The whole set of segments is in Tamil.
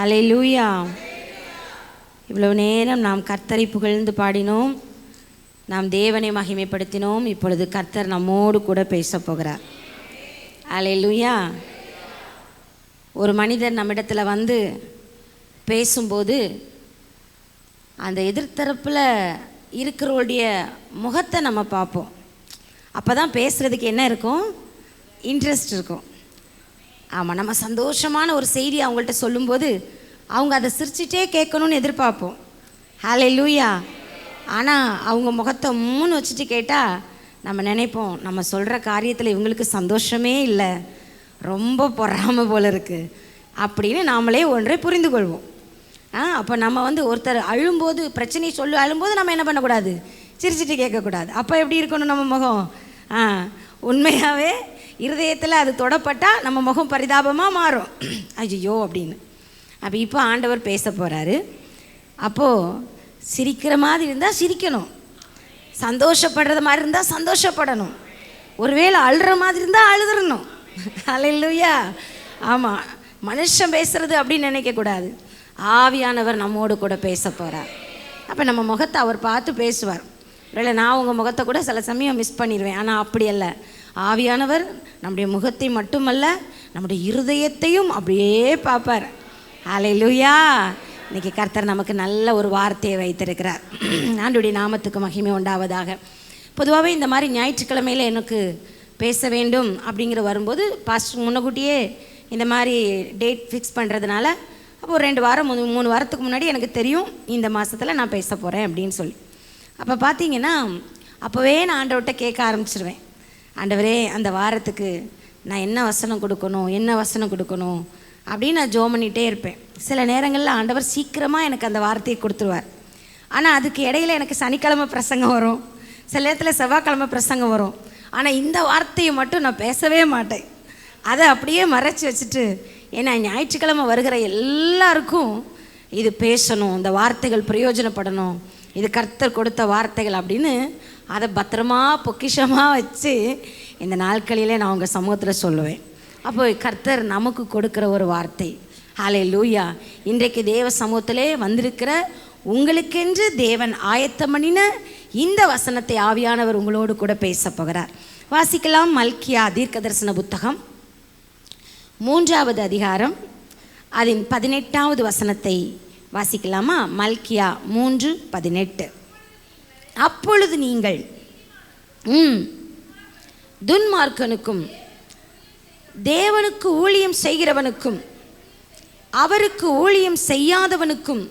அல்லேலூயா. இவ்வளவு நேரம் நாம் கர்த்தரை புகழ்ந்து பாடினோம், நாம் தேவனை மகிமைப்படுத்தினோம். இப்பொழுது கர்த்தர் நம்மோடு கூட பேச போகிறார். அல்லேலூயா. ஒரு மனிதர் நம்மிடத்தில் வந்து பேசும்போது அந்த எதிர்த்தரப்பில் இருக்கிறவருடைய முகத்தை நம்ம பார்ப்போம். அப்போ தான் பேசுகிறதுக்கு என்ன இருக்கும்? இன்ட்ரெஸ்ட் இருக்கும். ஆமாம், நம்ம சந்தோஷமான ஒரு செய்தி அவங்கள்ட்ட சொல்லும்போது அவங்க அதை சிரிச்சிட்டே கேட்கணும்னு எதிர்பார்ப்போம். ஹல்லேலூயா. ஆனால் அவங்க முகத்தை மூணு வச்சுட்டு கேட்டால் நம்ம நினைப்போம், நம்ம சொல்கிற காரியத்தில் இவங்களுக்கு சந்தோஷமே இல்லை, ரொம்ப பொறாமை போல இருக்குது அப்படின்னு நாமளே ஒன்றை புரிந்து கொள்வோம். அப்போ நம்ம வந்து ஒருத்தர் அழும்போது, பிரச்சனையை அழும்போது நம்ம என்ன பண்ணக்கூடாது? சிரிச்சிட்டு கேட்கக்கூடாது. அப்போ எப்படி இருக்கணும் நம்ம முகம்? உண்மையாகவே இருதயத்தில் அது தொடப்பட்டால் நம்ம முகம் பரிதாபமாக மாறும். ஐயோ அப்படின்னு. அப்போ இப்போ ஆண்டவர் பேச போகிறாரு. அப்போது சிரிக்கிற மாதிரி இருந்தால் சிரிக்கணும், சந்தோஷப்படுறது மாதிரி இருந்தால் சந்தோஷப்படணும், ஒருவேளை அழுற மாதிரி இருந்தால் அழுதுறணும். அல்லேலூயா. ஆமாம், மனுஷன் பேசுறது அப்படின்னு நினைக்கக்கூடாது. ஆவியானவர் நம்மோடு கூட பேச போகிறார். அப்போ நம்ம முகத்தை அவர் பார்த்து பேசுவார். இல்லை, நான் உங்கள் முகத்தை கூட சில சமயம் மிஸ் பண்ணிடுவேன். ஆனால் அப்படி அல்ல. ஆவியானவர் நம்முடைய முகத்தை மட்டுமல்ல, நம்முடைய இருதயத்தையும் அப்படியே பார்ப்பார். அல்லேலூயா. இன்றைக்கி கர்த்தர் நமக்கு நல்ல ஒரு வார்த்தையை வைத்திருக்கிறார். ஆண்டவருடைய நாமத்துக்கு மகிமை உண்டாவதாக. பொதுவாகவே இந்த மாதிரி ஞாயிற்றுக்கிழமையில் எனக்கு பேச வேண்டும் அப்படிங்கிற வரும்போது பாஸ்டர் முன்னக்கூட்டியே இந்த மாதிரி டேட் ஃபிக்ஸ் பண்ணுறதுனால அப்போ ஒரு 2 வாரம் 3 வாரத்துக்கு முன்னாடி எனக்கு தெரியும் இந்த மாதத்தில் நான் பேச போகிறேன் அப்படின்னு சொல்லி. அப்போ பார்த்தீங்கன்னா அப்போவே நான் ஆண்டவர்கிட்ட கேட்க ஆரம்பிச்சிருவேன், ஆண்டவரே அந்த வாரத்துக்கு நான் என்ன வசனம் கொடுக்கணும் அப்படின்னு நான் ஜெபம் பண்ணிகிட்டே இருப்பேன். சில நேரங்களில் ஆண்டவர் சீக்கிரமாக எனக்கு அந்த வார்த்தையை கொடுத்துருவார். ஆனால் அதுக்கு இடையில் எனக்கு சனிக்கிழமை பிரசங்கம் வரும், சில நேரத்தில் செவ்வாய்க்கிழமை பிரசங்கம் வரும். ஆனால் இந்த வார்த்தையை மட்டும் நான் பேசவே மாட்டேன். அதை அப்படியே மறைச்சி வச்சுட்டு, ஏன்னா ஞாயிற்றுக்கிழமை வருகிற எல்லாருக்கும் இது பேசணும், இந்த வார்த்தைகள் பிரயோஜனப்படணும், இது கர்த்தர் கொடுத்த வார்த்தைகள் அப்படின்னு அதை பத்திரமா பொக்கிஷமாக வச்சு இந்த நாட்களிலே நான் உங்கள் சமூகத்தில் சொல்லுவேன். அப்போ கர்த்தர் நமக்கு கொடுக்குற ஒரு வார்த்தை. ஹல்லேலூயா. இன்றைக்கு தேவ சமூகத்திலே வந்திருக்கிற உங்களுக்கென்று தேவன் ஆயத்தம் பண்ணின இந்த வசனத்தை ஆவியானவர் உங்களோடு கூட பேச போகிறார். வாசிக்கலாம். மல்கியா தீர்க்கதரிசன புத்தகம் 3வது அதிகாரம் அதன் 18வது வசனத்தை வாசிக்கலாமா? மல்கியா 3:18. அப்பொழுது நீங்கள் துன்மார்க்கனுக்கும் தேவனுக்கு ஊழியம் செய்கிறவனுக்கும் அவருக்கு ஊழியம் செய்யாதவனுக்கும்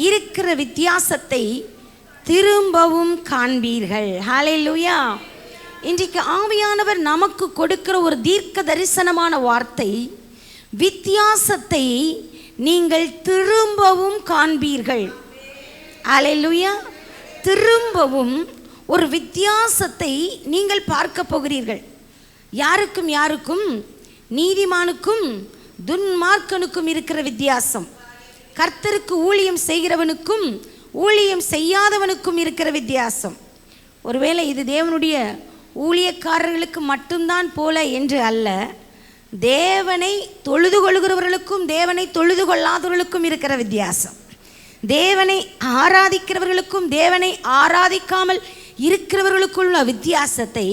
இருக்கிற வித்தியாசத்தை திரும்பவும் காண்பீர்கள். ஹல்லேலூயா. இன்றைக்கு ஆவியானவர் நமக்கு கொடுக்கிற ஒரு தீர்க்க தரிசனமான வார்த்தை, வித்தியாசத்தை நீங்கள் திரும்பவும் காண்பீர்கள். அல்லேலூயா. திரும்பவும் ஒரு வித்தியாசத்தை நீங்கள் பார்க்க போகிறீர்கள். யாருக்கும் நீதிமானுக்கும் துன்மார்க்கனுக்கும் இருக்கிற வித்தியாசம், கர்த்தருக்கு ஊழியம் செய்கிறவனுக்கும் ஊழியம் செய்யாதவனுக்கும் இருக்கிற வித்தியாசம். ஒருவேளை இது தேவனுடைய ஊழியக்காரர்களுக்கு மட்டும்தான் போல என்று அல்ல, தேவனை தொழுது கொள்கிறவர்களுக்கும் தேவனை தொழுது கொள்ளாதவர்களுக்கும் இருக்கிற வித்தியாசம், தேவனை ஆராதிக்கிறவர்களுக்கும் தேவனை ஆராதிக்காமல் இருக்கிறவர்களுக்குள்ள வித்தியாசத்தை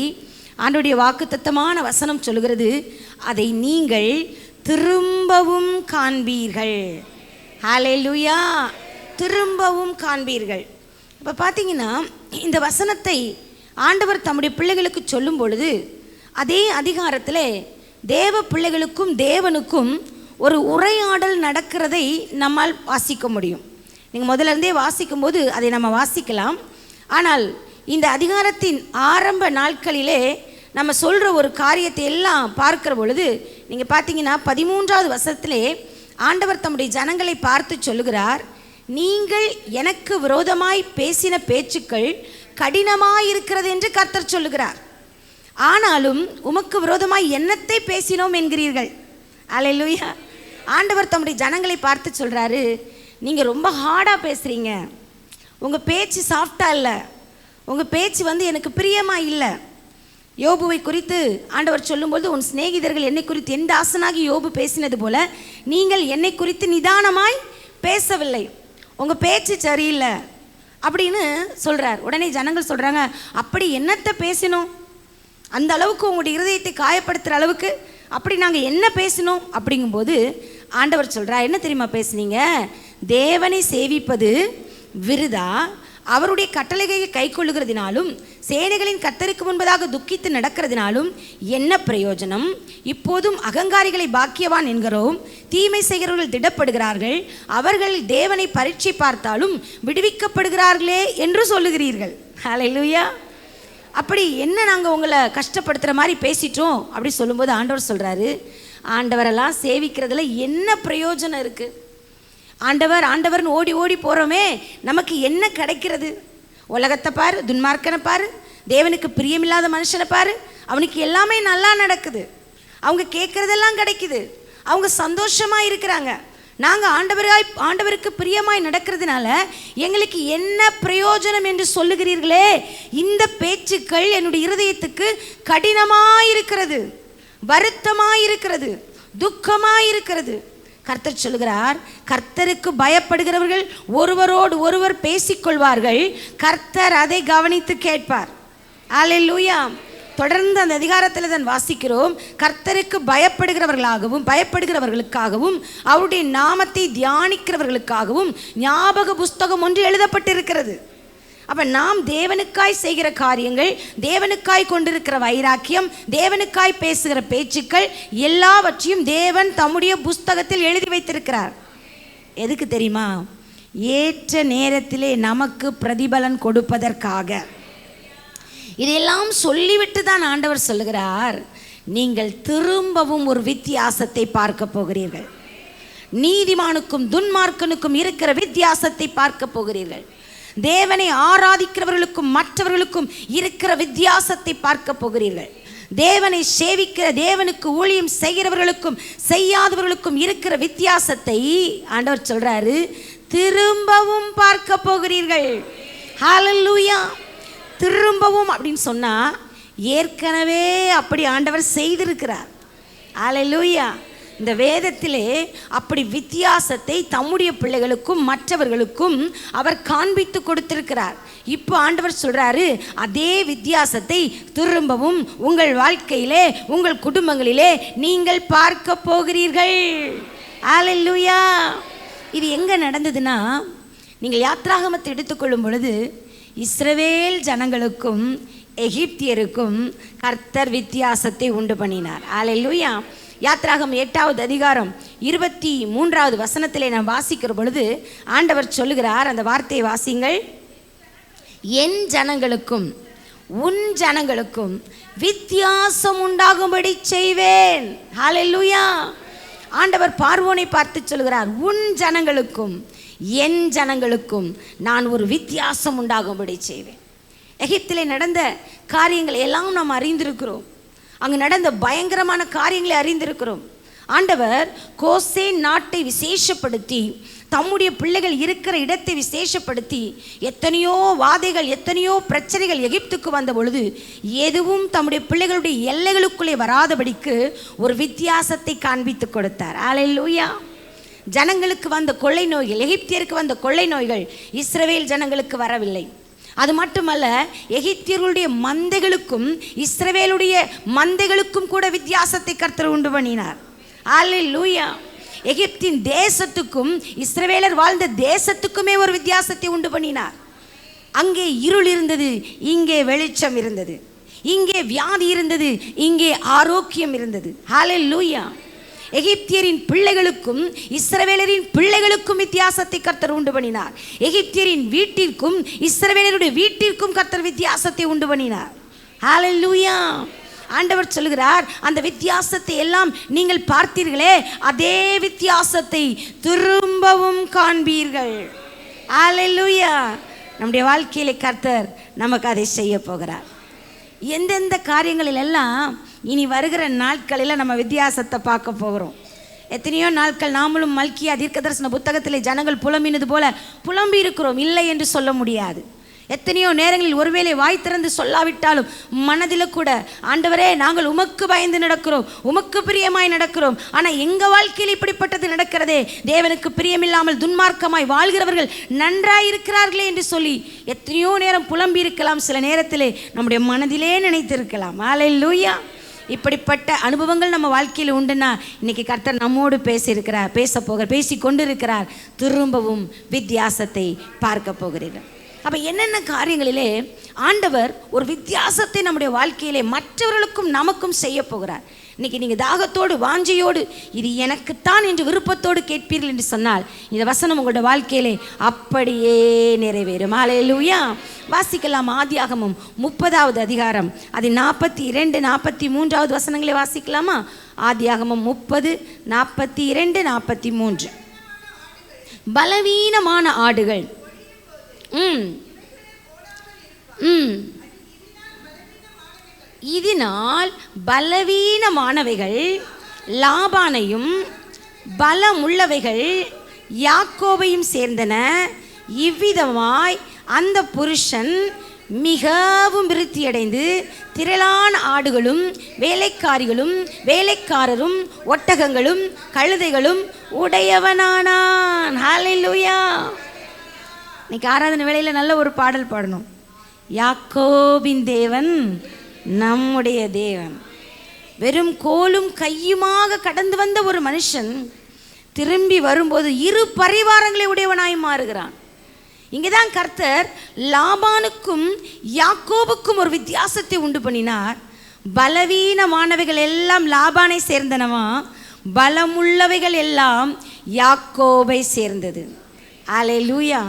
ஆண்டவருடைய வாக்குத்தத்தமான வசனம் சொல்கிறது. அதை நீங்கள் திரும்பவும் காண்பீர்கள். ஹல்லேலூயா. திரும்பவும் காண்பீர்கள். இப்போ பார்த்தீங்கன்னா இந்த வசனத்தை ஆண்டவர் தம்முடைய பிள்ளைகளுக்கு சொல்லும் பொழுது அதே அதிகாரத்தில் தேவ பிள்ளைகளுக்கும் தேவனுக்கும் ஒரு உரையாடல் நடக்கிறதை நம்மால் வாசிக்க முடியும். நீங்கள் முதல்ல இருந்தே வாசிக்கும்போது அதை நம்ம வாசிக்கலாம். ஆனால் இந்த அதிகாரத்தின் ஆரம்ப நாட்களிலே நம்ம சொல்கிற ஒரு காரியத்தை எல்லாம் பார்க்கிற பொழுது நீங்கள் பார்த்தீங்கன்னா 13வது வசனத்திலே ஆண்டவர் தம்முடைய ஜனங்களை பார்த்து சொல்லுகிறார், நீங்கள் எனக்கு விரோதமாய் பேசின பேச்சுக்கள் கடினமாயிருக்கிறது என்று கர்த்தர் சொல்லுகிறார். ஆனாலும் உமக்கு விரோதமாய் என்னத்தை பேசினோம் என்கிறீர்கள். அல்லேலூயா. ஆண்டவர் தம்முடைய ஜனங்களை பார்த்து சொல்கிறாரு, நீங்கள் ரொம்ப ஹார்டாக பேசுகிறீங்க, உங்கள் பேச்சு சாஃப்டாக இல்லை, உங்கள் பேச்சு எனக்கு பிரியமாக இல்லை, யோபுவை குறித்து ஆண்டவர் சொல்லும்போது, உன் சிநேகிதர்கள் என்னை குறித்து என் தாசனாகி யோபு பேசினது போல நீங்கள் என்னை குறித்து நிதானமாய் பேசவில்லை, உங்கள் பேச்சு சரியில்லை அப்படின்னு சொல்கிறார். உடனே ஜனங்கள் சொல்கிறாங்க, அப்படி என்னத்தை பேசினோம், அந்த அளவுக்கு உங்களுடைய இருதயத்தை காயப்படுத்துகிற அளவுக்கு அப்படி நாங்கள் என்ன பேசினோம் அப்படிங்கும்போது ஆண்டவர் சொல்கிறார், என்ன தெரியுமா பேசுனீங்க, தேவனை சேவிப்பது விருதா, அவருடைய கட்டளைகளை கை கொள்ளுகிறதினாலும் சேனைகளின் கர்த்தருக்கு முன்பதாக துக்கித்து நடக்கிறதினாலும் என்ன பிரயோஜனம், இப்போதும் அகங்காரிகளை பாக்கியவான் என்கிறோம், தீமை செய்கிறவர்கள் திடப்படுகிறார்கள், அவர்கள் தேவனை பரீட்சை பார்த்தாலும் விடுவிக்கப்படுகிறார்களே என்று சொல்லுகிறீர்கள். ஹல்லேலூயா. அப்படி என்ன நாங்கள் உங்களை கஷ்டப்படுத்துகிற மாதிரி பேசிட்டோம் அப்படி சொல்லும்போது ஆண்டவர் சொல்கிறாரு, ஆண்டவரெல்லாம் சேவிக்கிறதுல என்ன பிரயோஜனம் இருக்குது, ஆண்டவர் ஆண்டவர்னு ஓடி ஓடி போகிறோமே, நமக்கு என்ன கிடைக்கிறது, உலகத்தை பாரு, துன்மார்க்கனை பாரு, தேவனுக்கு பிரியமில்லாத மனுஷனை பாரு, அவனுக்கு எல்லாமே நல்லா நடக்குது, அவங்க கேட்குறதெல்லாம் கிடைக்குது, அவங்க சந்தோஷமாக இருக்கிறாங்க, நாங்கள் ஆண்டவருக்கு பிரியமாய் நடக்கிறதுனால எங்களுக்கு என்ன பிரயோஜனம் என்று சொல்லுகிறீர்களே, இந்த பேச்சுக்கள் என்னுடைய இருதயத்துக்கு கடினமாயிருக்கிறது, வருத்தமாயிருக்கிறது, துக்கமாயிருக்கிறது. கர்த்தர் சொல்லுகிறார், கர்த்தருக்கு பயப்படுகிறவர்கள் ஒருவரோடு ஒருவர் பேசிக்கொள்வார்கள், கர்த்தர் அதை கவனித்து கேட்பார். அல்லேலூயா. தொடர்ந்து அந்த அதிகாரத்தில் தான் வாசிக்கிறோம், கர்த்தருக்கு பயப்படுகிறவர்களுக்காகவும் அவருடைய நாமத்தை தியானிக்கிறவர்களுக்காகவும் ஞாபக புஸ்தகம் ஒன்று எழுதப்பட்டிருக்கிறது. அப்போ நாம் தேவனுக்காய் செய்கிற காரியங்கள், தேவனுக்காய் கொண்டிருக்கிற வைராக்கியம், தேவனுக்காய் பேசுகிற பேச்சுக்கள் எல்லாவற்றையும் தேவன் தம்முடைய புஸ்தகத்தில் எழுதி வைத்திருக்கிறார். எதுக்கு தெரியுமா, ஏற்ற நேரத்திலே நமக்கு பிரதிபலன் கொடுப்பதற்காக. இதையெல்லாம் சொல்லிவிட்டு தான் ஆண்டவர் சொல்லுகிறார், நீங்கள் திரும்பவும் ஒரு வித்தியாசத்தை பார்க்க போகிறீர்கள், நீதிமானுக்கும் துன்மார்க்கனுக்கும் இருக்கிற வித்தியாசத்தை பார்க்க போகிறீர்கள், தேவனை ஆராதிக்கிறவர்களுக்கும் மற்றவர்களுக்கும் இருக்கிற வித்தியாசத்தை பார்க்க போகிறீர்கள், தேவனை சேவிக்கிற தேவனுக்கு ஊழியம் செய்கிறவர்களுக்கும் செய்யாதவர்களுக்கும் இருக்கிற வித்தியாசத்தை ஆண்டவர் சொல்றாரு, திரும்பவும் பார்க்க போகிறீர்கள். ஹல்லேலூயா. திரும்பவும் அப்படின்னு சொன்னா ஏற்கனவே அப்படி ஆண்டவர் செய்திருக்கிறார். ஹல்லேலூயா. இந்த வேதத்திலே அப்படி வித்தியாசத்தை தம்முடைய பிள்ளைகளுக்கும் மற்றவர்களுக்கும் அவர் காண்பித்து கொடுத்திருக்கிறார். இப்போ ஆண்டவர் சொல்றாரு, அதே வித்தியாசத்தை திரும்பவும் உங்கள் வாழ்க்கையிலே, உங்கள் குடும்பங்களிலே நீங்கள் பார்க்க போகிறீர்கள். ஹல்லேலூயா. இது எங்க நடந்ததுன்னா, நீங்கள் யாத்ராகமத்தை எடுத்துக்கொள்ளும் பொழுது இஸ்ரவேல் ஜனங்களுக்கும் எகிப்தியருக்கும் கர்த்தர் வித்தியாசத்தை உண்டு பண்ணினார். ஹல்லேலூயா. யாத்ராகம் 8வது அதிகாரம் 23வது வசனத்திலே நாம் வாசிக்கிற பொழுது ஆண்டவர் சொல்லுகிறார், அந்த வார்த்தையை வாசிங்கள், என் ஜனங்களுக்கும் உன் ஜனங்களுக்கும் வித்தியாசம் உண்டாகும்படி செய்வேன். ஹல்லேலூயா. ஆண்டவர் பார்வோனை பார்த்து சொல்கிறார், உன் ஜனங்களுக்கும் என் ஜனங்களுக்கும் நான் ஒரு வித்தியாசம் உண்டாகும்படி செய்வேன். எகிப்திலே நடந்த காரியங்களை எல்லாம் நாம் அறிந்திருக்கிறோம், அங்கு நடந்த பயங்கரமான காரியங்களை அறிந்திருக்கிறோம். ஆண்டவர் கோசேன் நாட்டை விசேஷப்படுத்தி, தம்முடைய பிள்ளைகள் இருக்கிற இடத்தை விசேஷப்படுத்தி, எத்தனையோ வாதைகள், எத்தனையோ பிரச்சனைகள் எகிப்துக்கு வந்த பொழுது எதுவும் தம்முடைய பிள்ளைகளுடைய எல்லைகளுக்குள்ளே வராதபடிக்கு ஒரு வித்தியாசத்தை காண்பித்து கொடுத்தார். ஹல்லேலூயா. ஜனங்களுக்கு வந்த கொள்ளை நோய்கள், எகிப்தியருக்கு வந்த கொள்ளை நோய்கள் இஸ்ரவேல் ஜனங்களுக்கு வரவில்லை. அது மட்டுமல்ல, எகிப்தியர்களுடைய மந்தைகளுக்கும் இஸ்ரவேலுடைய மந்தைகளுக்கும் கூட வித்தியாசத்தை கர்த்தர் உண்டு பண்ணினார். ஹல்லேலூயா. எகிப்தின் தேசத்துக்கும் இஸ்ரவேலர் வாழ்ந்த தேசத்துக்குமே ஒரு வித்தியாசத்தை உண்டு பண்ணினார். அங்கே இருள் இருந்தது, இங்கே வெளிச்சம் இருந்தது, இங்கே வியாதி இருந்தது, இங்கே ஆரோக்கியம் இருந்தது. ஹல்லேலூயா. எகிப்தியரின் பிள்ளைகளுக்கும் இஸ்ரவேலரின் பிள்ளைகளுக்கும் வித்தியாசத்தை கர்த்தர் உண்டு பண்ணினார். எகிப்தியரின் வீட்டிற்கும் இஸ்ரவேலருடைய வீட்டிற்கும் கர்த்தர் வித்தியாசத்தை உண்டு பண்ணினார். ஹல்லேலூயா. ஆண்டவர் சொல்லுகிறார், அந்த வித்தியாசத்தை எல்லாம் நீங்கள் பார்த்தீர்களே, அதே வித்தியாசத்தை திரும்பவும் காண்பீர்கள். ஹல்லேலூயா. நம்முடைய வாழ்க்கையிலே கர்த்தர் நமக்கு அதை செய்ய போகிறார். எந்தெந்த காரியங்களில் எல்லாம் இனி வருகிற நாட்களில் நம்ம வித்தியாசத்தை பார்க்க போகிறோம். எத்தனையோ நாட்கள் நாமளும் மல்கியா தீர்க்கதரிசன புத்தகத்திலே ஜனங்கள் புலம்பினது போல புலம்பி இருக்கிறோம், இல்லை என்று சொல்ல முடியாது. எத்தனையோ நேரங்களில் ஒருவேளை வாய் திறந்து சொல்லாவிட்டாலும் மனதில் கூட, ஆண்டவரே நாங்கள் உமக்கு பயந்து நடக்கிறோம், உமக்கு பிரியமாய் நடக்கிறோம், ஆனால் எங்கள் வாழ்க்கையில் இப்படிப்பட்டது நடக்கிறதே, தேவனுக்கு பிரியமில்லாமல் துன்மார்க்கமாய் வாழ்கிறவர்கள் நன்றாயிருக்கிறார்களே என்று சொல்லி எத்தனையோ நேரம் புலம்பி இருக்கலாம். சில நேரத்திலே நம்முடைய மனதிலே நினைத்திருக்கலாம். அல்லேலூயா. இப்படிப்பட்ட அனுபவங்கள் நம்ம வாழ்க்கையில் உண்டுன்னா இன்னைக்கு கர்த்தர் நம்மோடு பேசி கொண்டிருக்கிறார். திரும்பவும் வித்தியாசத்தை பார்க்க போகிறீர்கள். அப்போ என்னென்ன காரியங்களிலே ஆண்டவர் ஒரு வித்தியாசத்தை நம்முடைய வாழ்க்கையிலே மற்றவர்களுக்கும் நமக்கும் செய்ய போகிறார். இன்றைக்கி நீங்கள் தாகத்தோடு வாஞ்சையோடு இது எனக்குத்தான் என்று விருப்பத்தோடு கேட்பீர்கள் என்று சொன்னால் இந்த வசனம் உங்களோட வாழ்க்கையிலே அப்படியே நிறைவேறும். அல்லேலூயா. வாசிக்கலாம். ஆதியாகமம் 30வது அதிகாரம் அது 42, 43வது வசனங்களை வாசிக்கலாமா? ஆதியாகமம் 30, 42, 43. பலவீனமான ஆடுகள் இதனால் பலவீனமானவைகள் லாபானையும் பலமுள்ளவைகள் யாக்கோபையும் சேர்ந்தன. இவ்விதமாய் அந்த புருஷன் மிகவும் விருத்தியடைந்து திரளான ஆடுகளும் வேலைக்காரிகளும் வேலைக்காரரும் ஒட்டகங்களும் கழுதைகளும் உடையவனானான். ஹல்லேலூயா. இன்னைக்கு ஆராதனை வேளையில் நல்ல ஒரு பாடல் பாடணும். யாக்கோபின் தேவன் நம்முடைய தேவன். வெறும் கோலும் கையுமாக கடந்து வந்த ஒரு மனுஷன் திரும்பி வரும்போது 2 பரிவாரங்களை உடையவனாய் மாறுகிறான். இங்கேதான் கர்த்தர் லாபானுக்கும் யாக்கோபுக்கும் ஒரு வித்தியாசத்தை உண்டு பண்ணினார். பலவீனமானவைகள் எல்லாம் லாபானை சேர்ந்தனவா, பலமுள்ளவைகள் எல்லாம் யாக்கோபை சேர்ந்தது. அல்லேலூயா.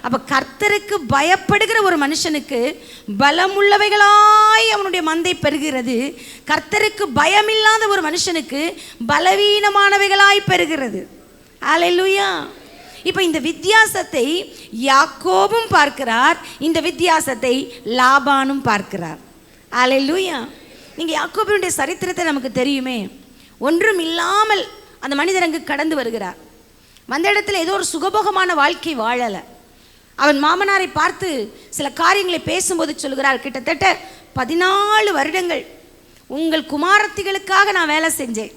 அப்போ கர்த்தருக்கு பயப்படுகிற ஒரு மனுஷனுக்கு பலமுள்ளவைகளாய் அவனுடைய மந்தை பெறுகிறது. கர்த்தருக்கு பயமில்லாத ஒரு மனுஷனுக்கு பலவீனமானவைகளாய் பெறுகிறது. அல்லேலூயா. இப்போ இந்த வித்தியாசத்தை யாக்கோபும் பார்க்கிறார், இந்த வித்தியாசத்தை லாபானும் பார்க்கிறார். அல்லேலூயா. நீங்கள் யாக்கோபினுடைய சரித்திரத்தை நமக்கு தெரியுமே. ஒன்றும் இல்லாமல் அந்த மனிதர் அங்கு கடந்து வருகிறார். வந்த இடத்துல ஏதோ ஒரு சுகபோகமான வாழ்க்கை வாழலை. அவன் மாமனாரை பார்த்து சில காரியங்களை பேசும்போது சொல்கிறார், கிட்டத்தட்ட 14 வருடங்கள் உங்கள் குமாரத்திகளுக்காக நான் வேலை செஞ்சேன்,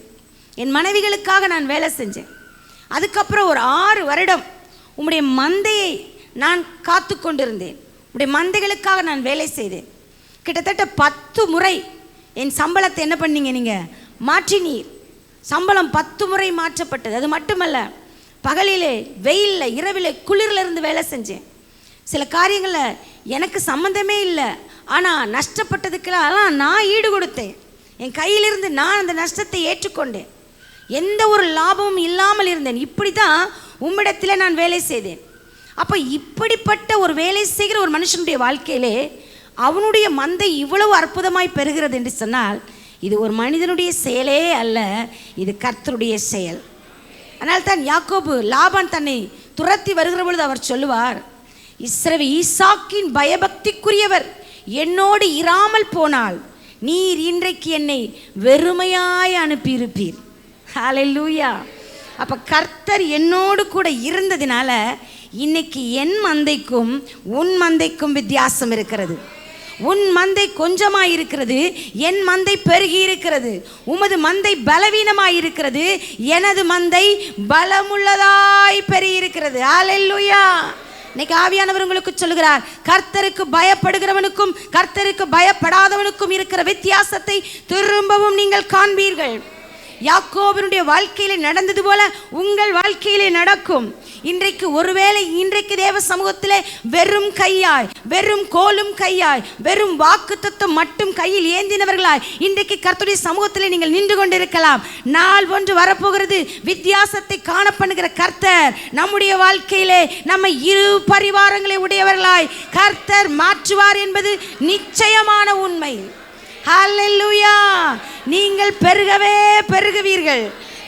என் மனைவிகளுக்காக நான் வேலை செஞ்சேன். அதுக்கப்புறம் ஒரு 6 வருடம் உம்முடைய மந்தையை நான் காத்து கொண்டிருந்தேன், உம்முடைய மந்தைகளுக்காக நான் வேலை செய்தேன். கிட்டத்தட்ட 10 முறை என் சம்பளத்தை என்ன பண்ணீங்க, நீங்கள் மாற்றினீர். சம்பளம் 10 முறை மாற்றப்பட்டது. அது மட்டுமல்ல, பகலிலே வெயிலில் இரவிலே குளிரில் இருந்து வேலை செஞ்சேன். சில காரியங்களில் எனக்கு சம்மந்தமே இல்லை, ஆனால் நஷ்டப்பட்டதுக்கெல்லாம் நான் ஈடு கொடுத்தேன். என் கையிலிருந்து நான் அந்த நஷ்டத்தை ஏற்றுக்கொண்டேன். எந்த ஒரு லாபமும் இல்லாமல் இருந்தேன். இப்படி தான் உம்மிடத்தில் நான் வேலை செய்தேன். அப்போ இப்படிப்பட்ட ஒரு வேலை செய்கிற ஒரு மனுஷனுடைய வாழ்க்கையிலே அவனுடைய மந்தை இவ்வளவு அற்புதமாய் பெறுகிறது என்று சொன்னால் இது ஒரு மனிதனுடைய செயலே அல்ல, இது கர்த்தருடைய செயல். அதனால் தான் யாக்கோபு லாபான் தன்னை துரத்தி வருகிற பொழுது அவர் சொல்லுவார், ஈசாக்கின் பயபக்திக்குரியவர் என்னோடு இராமல் போனால் நீர் இன்றைக்கு என்னை வெறுமையாய் அனுப்பியிருப்பீர். ஹல்லேலூயா. அப்போ கர்த்தர் என்னோடு கூட இருந்ததினால இன்னைக்கு என் மந்தைக்கும் உன் மந்தைக்கும் வித்தியாசம் இருக்கிறது. உன் மந்தை கொஞ்சமாய் இருக்கிறது, என் மந்தை பெருகி இருக்கிறது. உமது மந்தை பலவீனமாய் இருக்கிறது, எனது மந்தை பலமுள்ளதாய் பெருகி இருக்கிறது. அல்லேலூயா. இன்னைக்கு ஆவியானவர் உங்களுக்கு சொல்லுகிறார், கர்த்தருக்கு பயப்படுகிறவனுக்கும் கர்த்தருக்கு பயப்படாதவனுக்கும் இருக்கிற வித்தியாசத்தை திரும்பவும் நீங்கள் காண்பீர்கள். யாக்கோபினுடைய வாழ்க்கையிலே நடந்தது போல உங்கள் வாழ்க்கையிலே நடக்கும். இன்றைக்கு ஒருவேளை இன்றைக்கு தேவ சமூகத்திலே வெறும் கையாய், வெறும் கோலும் கையாய், வெறும் வாக்குத்தத்தம் மட்டும் கையில் ஏந்தினவர்களாய் இன்றைக்கு கர்த்தருடைய சமூகத்திலே நீங்கள் நின்று கொண்டிருக்கலாம். நாள் ஒன்று வரப்போகிறது, வித்தியாசத்தை காணப்படுகிற கர்த்தர் நம்முடைய வாழ்க்கையிலே நம்ம 2 பரிவாரங்களை உடையவர்களாய் கர்த்தர் மாற்றுவார் என்பது நிச்சயமான உண்மை. ஹல்லேலூயா. நீங்கள் பெருகவே பெருகுவீர்கள்.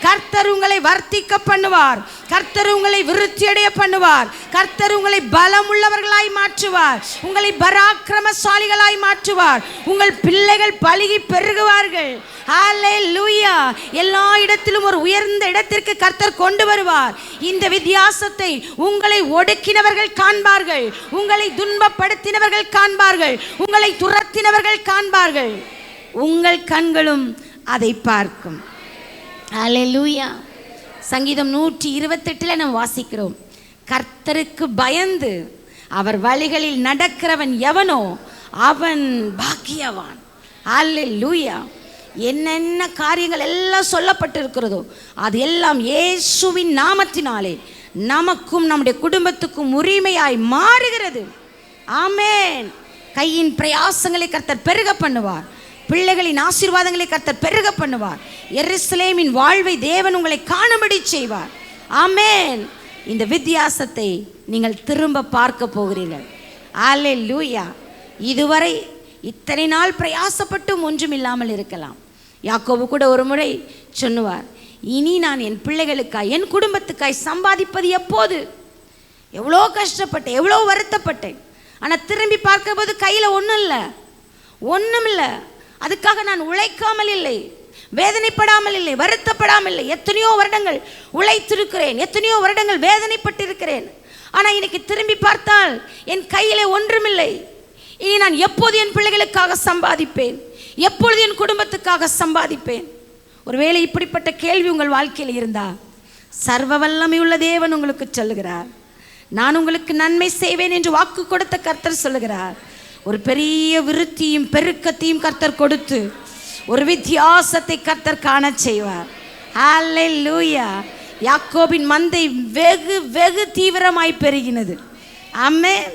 கர்த்தர் உங்களை வர்த்திக்க பண்ணுவார். கர்த்தர் உங்களை விருத்தியடைய பண்ணுவார். கர்த்தர் உங்களை பலம் உள்ளவர்களாய் மாற்றுவார். உங்களை பராக்கிரமசாலிகளாய் மாற்றுவார். உங்கள் பிள்ளைகள் பலுகி பெருகுவார்கள். ஹல்லேலூயா. எல்லா இடத்திலும் ஒரு உயர்ந்த இடத்திற்கு கர்த்தர் கொண்டு வருவார். இந்த வித்தியாசத்தை உங்களை ஒடுக்கினவர்கள் காண்பார்கள். உங்களை துன்பப்படுத்தினவர்கள் காண்பார்கள். உங்களை துரத்தினவர்கள் காண்பார்கள். உங்கள் கண்களும் அதை பார்க்கும். ஹல்லேலூயா. சங்கீதம் 128 நாம் வாசிக்கிறோம், கர்த்தருக்கு பயந்து அவர் வழிகளில் நடக்கிறவன் எவனோ அவன் பாக்கியவான். ஹல்லேலூயா. என்னென்ன காரியங்கள் எல்லாம் சொல்லப்பட்டிருக்கிறதோ அது எல்லாம் இயேசுவின் நாமத்தினாலே நமக்கும் நம்முடைய குடும்பத்துக்கும் உரிமையாய் மாறுகிறது. ஆமென். கையின் பிரயாசங்களை கர்த்தர் பெருக பண்ணுவார். பிள்ளைகளின் ஆசீர்வாதங்களை கர்த்தர் பெருக பண்ணுவார். எருசலேமின் வாழ்வை தேவன் உங்களை காணும்படி செய்வார். ஆமென். இந்த வித்தியாசத்தை நீங்கள் திரும்ப பார்க்க போகிறீர்கள். ஹல்லேலூயா. இதுவரை இத்தனை நாள் பிரயாசப்பட்டும் ஒன்றும் இல்லாமல் இருக்கலாம். யாக்கோபு கூட ஒரு முறை சொன்னுவார், இனி நான் என் பிள்ளைகளுக்காய் என் குடும்பத்துக்காய் சம்பாதிப்பது எப்போது? எவ்வளோ கஷ்டப்பட்டேன், எவ்வளோ வருத்தப்பட்டேன். ஆனால் திரும்பி பார்க்கும்போது கையில் ஒன்றும் இல்லை. அதுக்காக நான் உழைக்காமல் இல்லை, வேதனைப்படாமல் இல்லை, வருத்தப்படாமல் இல்லை. எத்தனையோ வருடங்கள் உழைத்திருக்கிறேன், எத்தனையோ வருடங்கள் வேதனைப்பட்டிருக்கிறேன். ஆனால் இன்னைக்கு திரும்பி பார்த்தால் என் கையிலே ஒன்றுமில்லை. இனி நான் எப்போது என் பிள்ளைகளுக்காக சம்பாதிப்பேன்? எப்பொழுது என் குடும்பத்துக்காக சம்பாதிப்பேன்? ஒருவேளை இப்படிப்பட்ட கேள்வி உங்கள் வாழ்க்கையில் இருந்தா, சர்வ வல்லமை உள்ள தேவன் உங்களுக்கு சொல்லுகிறார், நான் உங்களுக்கு நன்மை செய்வேன் என்று வாக்கு கொடுத்த கர்த்தர் சொல்லுகிறார். ஒரு பெரிய விருத்தியும் பெருக்கத்தையும் கர்த்தர் கொடுத்து ஒரு வித்தியாசத்தை கர்த்தர் காண செய்வார். ஹல்லேலூயா. யாக்கோபின் மந்தை வெகு வெகு தீவிரமாய் பெருகினது. ஆமென்.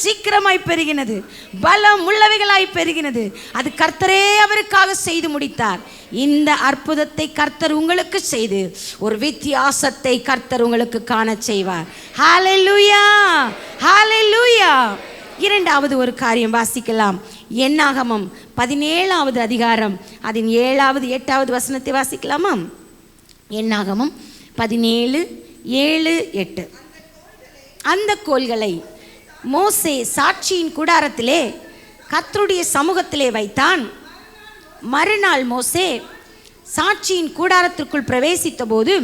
சீக்கிரமாய் பெருகினது, பலம் உள்ளவைகளாய் பெருகினது. அது கர்த்தரே அவருக்காக செய்து முடித்தார். இந்த அற்புதத்தை கர்த்தர் உங்களுக்கு செய்து ஒரு வித்தியாசத்தை கர்த்தர் உங்களுக்கு காண செய்வார். ஹல்லேலூயா. ஹல்லேலூயா. இரண்டாவது ஒரு காரியம் வாசிக்கலாம். என்னாகமம் 17வது அதிகாரம் அதன் 7வது 8வது வசனத்தை வாசிக்கலாமா? என்னாகமம் 17:7-8. அந்த கோல்களை மோசே சாட்சியின் கூடாரத்திலே கர்த்தருடைய சமூகத்திலே வைத்தான். மறுநாள் மோசே சாட்சியின் கூடாரத்திற்குள் பிரவேசித்த போது,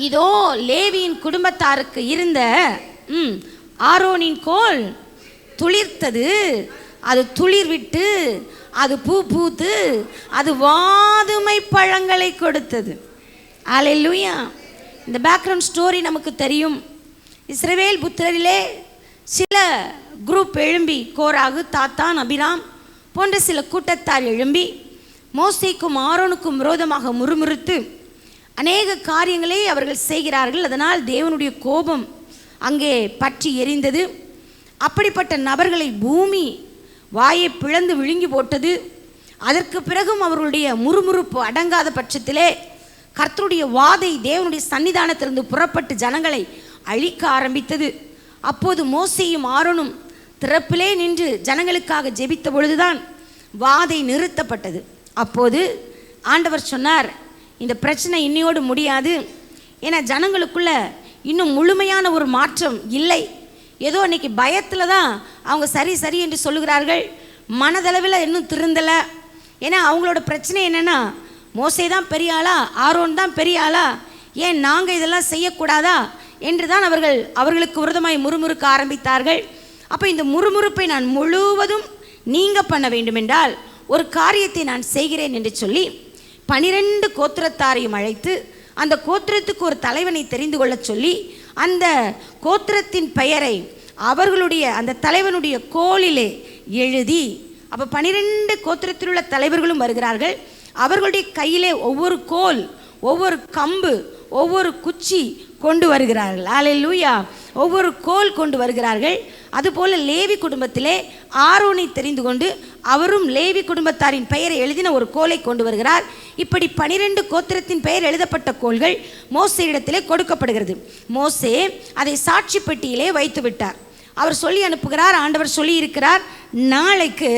இதோ லேவியின் குடும்பத்தாருக்கு இருந்த ஆரோனின் கோல் துளிர்த்தது. அது துளிர் விட்டு, அது பூ பூத்து, அது வாதுமை பழங்களை கொடுத்தது. ஹல்லேலூயா. இந்த பேக்ரவுண்ட் ஸ்டோரி நமக்கு தெரியும். இஸ்ரவேல் புத்திரரிலே சில குரூப் எழும்பி, கோராகு, தாத்தான், அபிராம் போன்ற சில கூட்டத்தார் எழும்பி மோசேக்கும் ஆரோனுக்கும் விரோதமாக முறுமுறுத்து அநேக காரியங்களை அவர்கள் செய்கிறார்கள். அதனால் தேவனுடைய கோபம் அங்கே பற்றி எரிந்தது. அப்படிப்பட்ட நபர்களை பூமி வாயை பிளந்து விழுங்கி போட்டது. அதற்கு பிறகும் அவர்களுடைய முறுமுறுப்பு அடங்காத பட்சத்திலே கர்த்தருடைய வாதை தேவனுடைய சன்னிதானத்திலிருந்து புறப்பட்டு ஜனங்களை அழிக்க ஆரம்பித்தது. அப்போது மோசேயும் ஆரோனும் திறப்பிலே நின்று ஜனங்களுக்காக ஜெபித்த பொழுதுதான் வாதை நிறுத்தப்பட்டது. அப்போது ஆண்டவர் சொன்னார், இந்த பிரச்சனை இன்னையோடு முடியாது. ஏன்னா ஜனங்களுக்குள்ள இன்னும் முழுமையான ஒரு மாற்றம் இல்லை. ஏதோ இன்னைக்கு பயத்தில் தான் அவங்க சரி என்று சொல்லுகிறார்கள். மனதளவில் இன்னும் திருந்தலை. ஏன்னா அவங்களோட பிரச்சனை என்னென்னா, மோசே தான் பெரிய ஆளா, ஆரோன் தான் பெரிய ஆளா, ஏன் நாங்கள் இதெல்லாம் செய்யக்கூடாதா என்று தான் அவர்களுக்கு விரோதமாய் முறுமுறுக்க ஆரம்பித்தார்கள். அப்போ இந்த முறுமுறுப்பை நான் முழுவதும் நீங்க பண்ண வேண்டுமென்றால் ஒரு காரியத்தை நான் செய்கிறேன் என்று சொல்லி 12 கோத்திரத்தாரையும் அழைத்து அந்த கோத்திரத்துக்கு ஒரு தலைவனை தெரிந்து கொள்ள சொல்லி அந்த கோத்திரத்தின் பெயரை அவர்களுடைய அந்த தலைவனுடைய கோலிலே எழுதி, அப்போ 12 கோத்திரத்தில் உள்ள தலைவர்களும் வருகிறார்கள். அவர்களுடைய கையிலே ஒவ்வொரு கோல், ஒவ்வொரு கம்பு, ஒவ்வொரு குச்சி கொண்டு வருகிறார்கள். ஹல்லேலூயா. ஒவ்வொரு கோல் கொண்டு வருகிறார்கள். அதுபோல் லேவி குடும்பத்திலே ஆரோனை தெரிந்து கொண்டு அவரும் லேவி குடும்பத்தாரின் பெயரை எழுதின ஒரு கோலை கொண்டு வருகிறார். இப்படி 12 கோத்திரத்தின் பெயர் எழுதப்பட்ட கோல்கள் மோசே இடத்திலே கொடுக்கப்படுகிறது. மோசே அதை சாட்சி பெட்டியிலே வைத்து விட்டார். அவர் சொல்லி அனுப்புகிறார், ஆண்டவர் சொல்லி இருக்கிறார், நாளைக்கு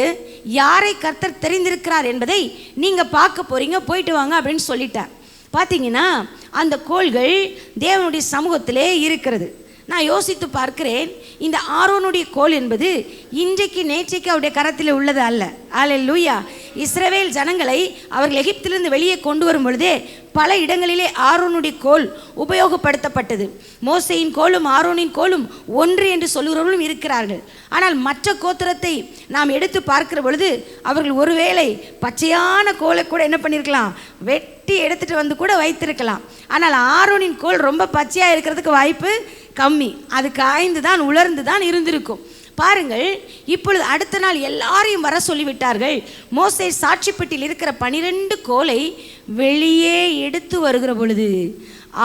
யாரை கர்த்தர் தெரிந்திருக்கிறார் என்பதை நீங்கள் பார்க்க போகிறீங்க, போயிட்டு வாங்க அப்படின்னு சொல்லிட்டார். பார்த்தீங்கன்னா அந்த கோல்கள் தேவனுடைய சமூகத்திலே இருக்கிறது. நான் யோசித்து பார்க்கிறேன், இந்த ஆரோனுடைய கோல் என்பது இன்றைக்கு நேற்றைக்கு அவருடைய கரத்தில் உள்ளது அல்ல. அல்லேலூயா. இஸ்ரவேல் ஜனங்களை அவர்கள் எகிப்திலிருந்து வெளியே கொண்டு வரும் பொழுதே பல இடங்களிலே ஆரோனுடைய கோல் உபயோகப்படுத்தப்பட்டது. மோசையின் கோலும் ஆரோனின் கோலும் ஒன்று என்று சொல்லுகிறவர்களும் இருக்கிறார்கள். ஆனால் மற்ற கோத்திரத்தை நாம் எடுத்து பார்க்கிற பொழுது அவர்கள் ஒருவேளை பச்சையான கோலை கூட என்ன பண்ணியிருக்கலாம், வெட்டி எடுத்துகிட்டு வந்து கூட வைத்திருக்கலாம். ஆனால் ஆரோனின் கோல் ரொம்ப பச்சையாக இருக்கிறதுக்கு வாய்ப்பு கம்மி. அது காய்ந்து தான் உலர்ந்து தான் இருந்திருக்கும். பாருங்கள், இப்பொழுது அடுத்த நாள் எல்லாரையும் வர சொல்லிவிட்டார்கள். மோசே சாட்சி பெட்டியில் இருக்கிற 12 கோலை வெளியே எடுத்து வருகிற பொழுது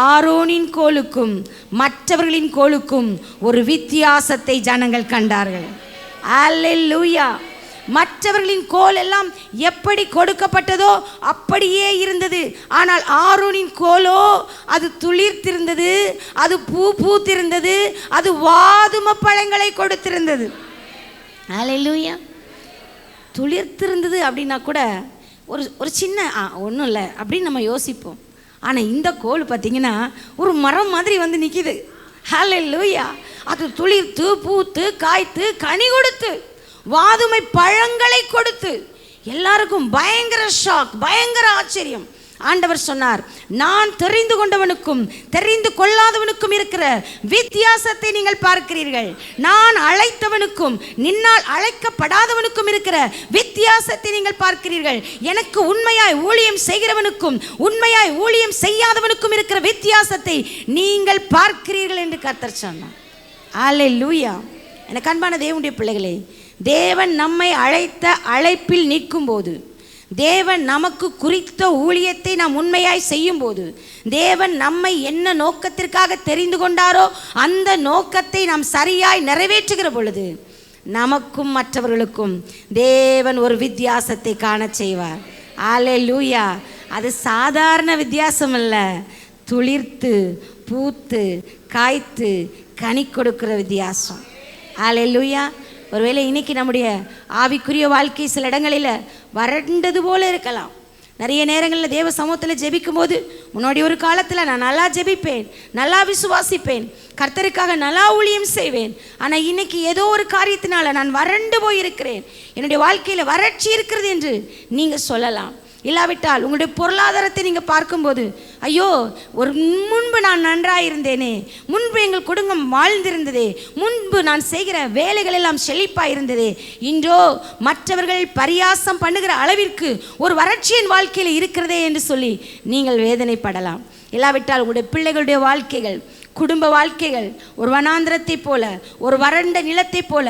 ஆரோனின் கோலுக்கும் மற்றவர்களின் கோலுக்கும் ஒரு வித்தியாசத்தை ஜனங்கள் கண்டார்கள். அல்லேலூயா. மற்றவர்களின் கோல் எல்லாம் எப்படி கொடுக்கப்பட்டதோ அப்படியே இருந்தது. ஆனால் ஆரோனின் கோலோ அது துளிர்த்திருந்தது, அது பூ பூத்திருந்தது, அது வாதும பழங்களை கொடுத்திருந்தது. அல்லேலூயா. துளிர்த்திருந்தது அப்படின்னா கூட ஒரு சின்ன ஒன்றும் இல்லை அப்படின்னு நம்ம யோசிப்போம். ஆனால் இந்த கோல் பார்த்திங்கன்னா ஒரு மரம் மாதிரி வந்து நிற்கிது. அல்லேலூயா. அது துளிர்த்து பூத்து காய்த்து கனி கொடுத்து வாதுமை பழங்களை கொடுத்து எல்லாருக்கும் பயங்கர ஷாக், பயங்கர ஆச்சரியம். ஆண்டவர் சொன்னார், நான் தெரிந்து கொண்டவனுக்கும் தெரிந்து கொள்ளாதவனுக்கும் இருக்கிற வித்தியாசத்தை நீங்கள் பார்க்கிறீர்கள். நான் அழைத்தவனுக்கும் நின்னால் அழைக்கப்படாதவனுக்கும் இருக்கிற வித்தியாசத்தை நீங்கள் பார்க்கிறீர்கள். எனக்கு உண்மையாய் ஊழியம் செய்கிறவனுக்கும் உண்மையாய் ஊழியம் செய்யாதவனுக்கும் இருக்கிற வித்தியாசத்தை நீங்கள் பார்க்கிறீர்கள் என்று கர்த்தர் சொன்னார். அல்லேலூயா. எனக்கு அன்பான தேவனுடைய பிள்ளைகளே, தேவன் நம்மை அழைத்த அழைப்பில் நிற்கும் போது, தேவன் நமக்கு குறித்த ஊழியத்தை நாம் உண்மையாய் செய்யும் போது, தேவன் நம்மை என்ன நோக்கத்திற்காக தெரிந்து கொண்டாரோ அந்த நோக்கத்தை நாம் சரியாய் நிறைவேற்றுகிற பொழுது நமக்கும் மற்றவர்களுக்கும் தேவன் ஒரு வித்தியாசத்தை காண செய்வார். அல்லேலூயா. அது சாதாரண வித்தியாசம் அல்ல, துளிர்த்து பூத்து காய்த்து கனி கொடுக்கிற வித்தியாசம். அல்லேலூயா. ஒருவேளை இன்னைக்கு நம்முடைய ஆவிக்குரிய வாழ்க்கை சில இடங்களில் வறண்டது போல இருக்கலாம். நிறைய நேரங்களில் தேவ சமூகத்தில் ஜெபிக்கும் போது, முன்னாடி ஒரு காலத்தில் நான் நல்லா ஜெபிப்பேன், நல்லா விசுவாசிப்பேன், கர்த்தருக்காக நல்லா ஊழியம் செய்வேன். ஆனால் இன்னைக்கு ஏதோ ஒரு காரியத்தினால நான் வறண்டு போயிருக்கிறேன், என்னுடைய வாழ்க்கையில் வறட்சி இருக்கிறது என்று நீங்கள் சொல்லலாம். இல்லாவிட்டால் உங்களுடைய பொருளாதாரத்தை நீங்கள் பார்க்கும்போது, ஐயோ ஒரு முன்பு நான் நன்றாக இருந்தேனே, முன்பு எங்கள் குடும்பம் வாழ்ந்திருந்ததே, முன்பு நான் செய்கிற வேலைகள் எல்லாம் செழிப்பாக இருந்ததே, இன்றோ மற்றவர்கள் பரியாசம் பண்ணுகிற அளவிற்கு ஒரு வறட்சியின் வாழ்க்கையில் இருக்கிறதே என்று சொல்லி நீங்கள் வேதனைப்படலாம். இல்லாவிட்டால் உங்களுடைய பிள்ளைகளுடைய வாழ்க்கைகள், குடும்ப வாழ்க்கைகள் ஒரு வனாந்திரத்தை போல, ஒரு வறண்ட நிலத்தை போல,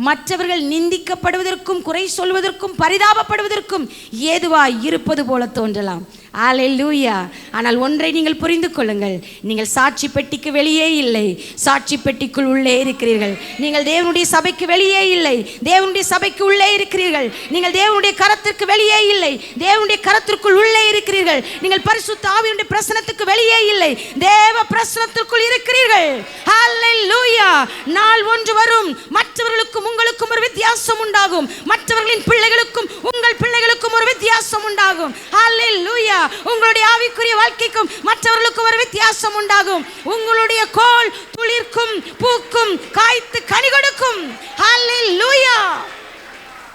மற்றவர்கள் நிந்திக்கப்படுவதற்கும் குறை சொல்வதற்கும் பரிதாபப்படுவதற்கும் ஏதுவாய் இருப்பது போல தோன்றலாம். அல்லேலூயா. ஆனால் ஒன்றை நீங்கள் புரிந்து கொள்ளுங்கள், நீங்கள் சாட்சி பெட்டிக்கு வெளியே இல்லை, சாட்சி பெட்டிக்குள் உள்ளே இருக்கிறீர்கள். நீங்கள் தேவனுடைய சபைக்கு வெளியே இல்லை, தேவனுடைய சபைக்கு உள்ளே இருக்கிறீர்கள். நீங்கள் தேவனுடைய கரத்திற்கு வெளியே இல்லை, தேவனுடைய கரத்திற்குள் உள்ளே இருக்கிறீர்கள். நீங்கள் பரிசுத்த ஆவியினுடைய பிரசன்னத்துக்கு வெளியே இல்லை, தேவ பிரசன்னத்திற்குள் இருக்கிறீர்கள். அல்லேலூயா. நாள் ஒன்று வரும், மற்றவர்களுக்கும் உங்களுக்கும் ஒரு வித்தியாசம் உண்டாகும், மற்றவர்களின் பிள்ளைகளுக்கும் உங்கள் பிள்ளைகளுக்கும் ஒரு வித்தியாசம் உண்டாகும். அல்லேலூயா. உங்களுடைய ஆவிக்குரிய வாழ்க்கைக்கும் மற்றவர்களுக்கும் ஒரு வித்தியாசம் உண்டாகும். உங்களுடைய கோல் துளிர்க்கும், பூக்கும், காய்த்து கனி கொடுக்கும். அல்லேலூயா.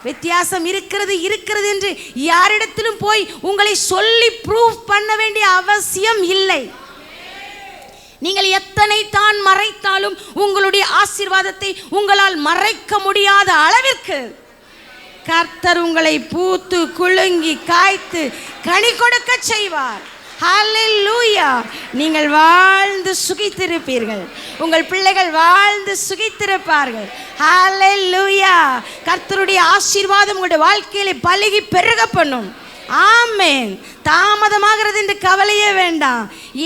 வித்தியாசம் இருக்கிறது இருக்கிறது என்று யாரிடத்திலும் போய் உங்களை சொல்லி ப்ரூவ் பண்ண வேண்டிய அவசியம் இல்லை. நீங்கள் எத்தனை தான் மறைத்தாலும் உங்களுடைய ஆசீர்வாதத்தை உங்களால் மறைக்க முடியாத அளவிற்கு கர்த்தர் உங்களை பூத்து குலுங்கி காய்த்து கனி கொடுக்க செய்வார். ஹல்லேலூயா. நீங்கள் வாழ்ந்து சுகித்திருப்பீர்கள், உங்கள் பிள்ளைகள் வாழ்ந்து சுகித்திருப்பார்கள். ஹல்லேலூயா. கர்த்தருடைய ஆசீர்வாதம் உங்களுடைய வாழ்க்கையில பலுகி பெருக பண்ணும். ஆமென். தாமதமாகிறது என்று கவலையே வேண்டாம்.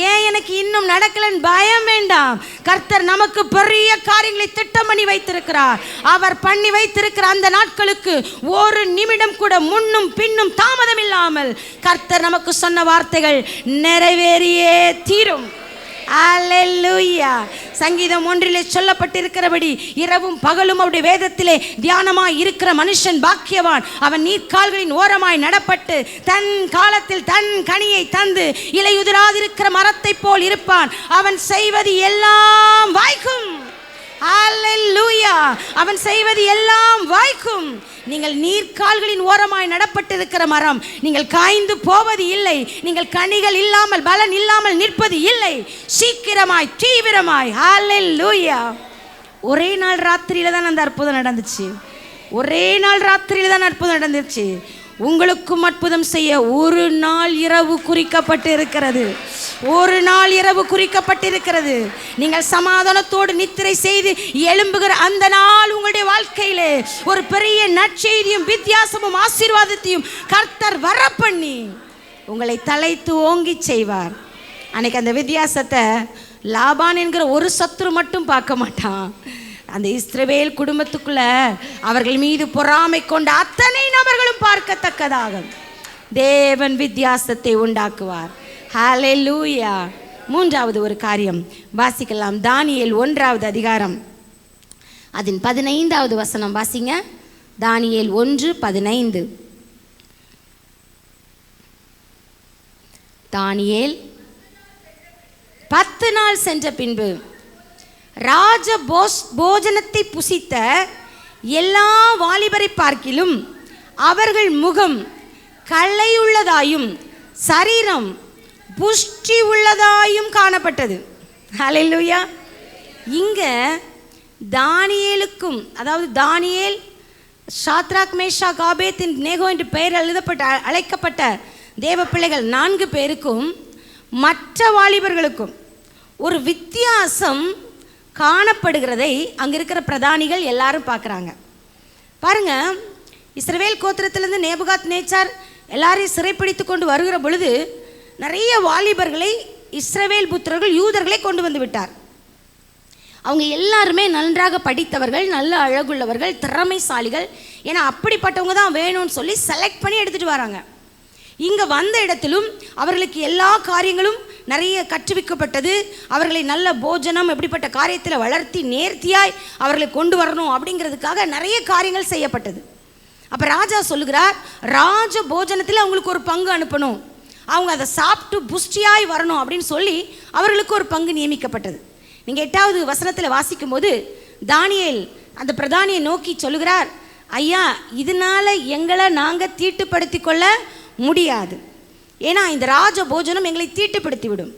ஏன் எனக்கு இன்னும் நடக்கலன்னு பயம் வேண்டாம். கர்த்தர் நமக்கு பெரிய காரியங்களை திட்டம் பண்ணி வைத்திருக்கிறார். அவர் பண்ணி வைத்திருக்கிற அந்த நாட்களுக்கு ஒரு நிமிடம் கூட முன்னும் பின்னும் தாமதம் இல்லாமல் கர்த்தர் நமக்கு சொன்ன வார்த்தைகள் நிறைவேறியே தீரும். அல்லேலூயா. சங்கீதம் 1 சொல்லப்பட்டிருக்கிறபடி இரவும் பகலும் அவருடைய வேதத்திலே தியானமாய் இருக்கிற மனுஷன் பாக்கியவான். அவன் நீர்க்கால்களின் ஓரமாய் நடப்பட்டு தன் காலத்தில் தன் கனியை தந்து இலையுதிராதிருக்கிற மரத்தை போல் இருப்பான். அவன் செய்வது எல்லாம் வாய்க்கும். அல்லேலூயா. அவன் செய்வது எல்லாம் வாய்க்கும். நீங்கள் நீர்க்கால்களின் ஓரமாய் நடப்பட்டிருக்கிற மரம். நீங்கள் காய்ந்து போவது இல்லை. நீங்கள் கனிகள் இல்லாமல் பலன் இல்லாமல் நிற்பது இல்லை. சீக்கிரமாய் தீவிரமாய். அல்லேலூயா. ஒரே நாள் ராத்திரியில தான் அந்த அற்புதம் நடந்துச்சு. ஒரே நாள் ராத்திரியில தான் அற்புதம் நடந்துச்சு. உங்களுக்கும் அற்புதம் செய்ய ஒரு நாள் இரவு குறிக்கப்பட்டு இருக்கிறது. ஒரு நாள் இரவு குறிக்கப்பட்டிருக்கிறது. நீங்கள் சமாதானத்தோடு நித்திரை செய்து எழும்புகிற அந்த நாள் உங்களுடைய வாழ்க்கையிலே ஒரு பெரிய நற்செய்தியும் வித்தியாசமும் ஆசீர்வாதத்தையும் கர்த்தர் வரப்பண்ணி உங்களை தலைத்து ஓங்கி செய்வார். அன்னைக்கு அந்த வித்தியாசத்தை லாபான் என்கிற ஒரு சத்துரு மட்டும் பார்க்க மாட்டான். அந்த இஸ்ரவேல் குடும்பத்துக்குள்ள அவர்கள் மீது பொறாமை கொண்ட அத்தனை நபர்களும் பார்க்கத்தக்கதாக தேவன் வித்தியாசத்தை உண்டாக்குவார். ஹல்லேலூயா. மூன்றாவது ஒரு காரியம் வாசிக்கலாம். தானியேல் 1 அதிகாரம் அதன் 15வது வசனம் வாசிங்க. தானியேல் 1:15. தானியேல் 10 நாள் சென்ற பின்பு ராஜ போஜனத்தை புசித்த எல்லா வாலிபரை பார்க்கிலும் அவர்கள் முகம் களையுள்ளதாயும் சரீரம் புஷ்டி உள்ளதாயும் காணப்பட்டது. ஹல்லேலூயா. இங்க தானியேலுக்கும், அதாவது தானியேல், ஷாத்ராக், மேஷாக், ஆபேத் நேகோ என்று பெயர் அழைக்கப்பட்ட தேவ பிள்ளைகள் 4 பேருக்கும் மற்ற வாலிபர்களுக்கும் ஒரு வித்தியாசம் காணப்படுகிறதை அங்கே இருக்கிற பிரதானிகள் எல்லாரும் பார்க்குறாங்க. பாருங்க, இஸ்ரவேல் கோத்திரத்திலிருந்து நேபுகாத் நேச்சார் எல்லாரையும் சிறைப்பிடித்து கொண்டு வருகிற பொழுது நிறைய வாலிபர்களை இஸ்ரவேல் புத்திரர்கள் யூதர்களை கொண்டு வந்து விட்டார். அவங்க எல்லாருமே நன்றாக படித்தவர்கள், நல்ல அழகுள்ளவர்கள், திறமைசாலிகள். ஏன்னா அப்படிப்பட்டவங்க தான் வேணும்னு சொல்லி செலக்ட் பண்ணி எடுத்துகிட்டு வராங்க. இங்கே வந்த இடத்திலும் அவர்களுக்கு எல்லா காரியங்களும் நிறைய கற்றுவிக்கப்பட்டது. அவர்களை நல்ல போஜனம் எப்படிப்பட்ட காரியத்தில் வளர்த்தி நேர்த்தியாய் அவர்களை கொண்டு வரணும் அப்படிங்கிறதுக்காக நிறைய காரியங்கள் செய்யப்பட்டது. அப்போ ராஜா சொல்லுகிறார், ராஜ போஜனத்தில் அவங்களுக்கு ஒரு பங்கு அனுப்பணும், அவங்க அதை சாப்பிட்டு புஷ்டியாய் வரணும் அப்படின்னு சொல்லி அவர்களுக்கு ஒரு பங்கு நியமிக்கப்பட்டது. நீங்கள் 8வது வசனத்தில் வாசிக்கும் போது தானியேல் அந்த பிரதானியை நோக்கி சொல்லுகிறார், ஐயா, இதனால எங்களை நாங்கள் தீட்டுப்படுத்தி கொள்ள முடியாது. ஏன்னா இந்த ராஜ போஜனம் எங்களை தீட்டுப்படுத்தி விடும்.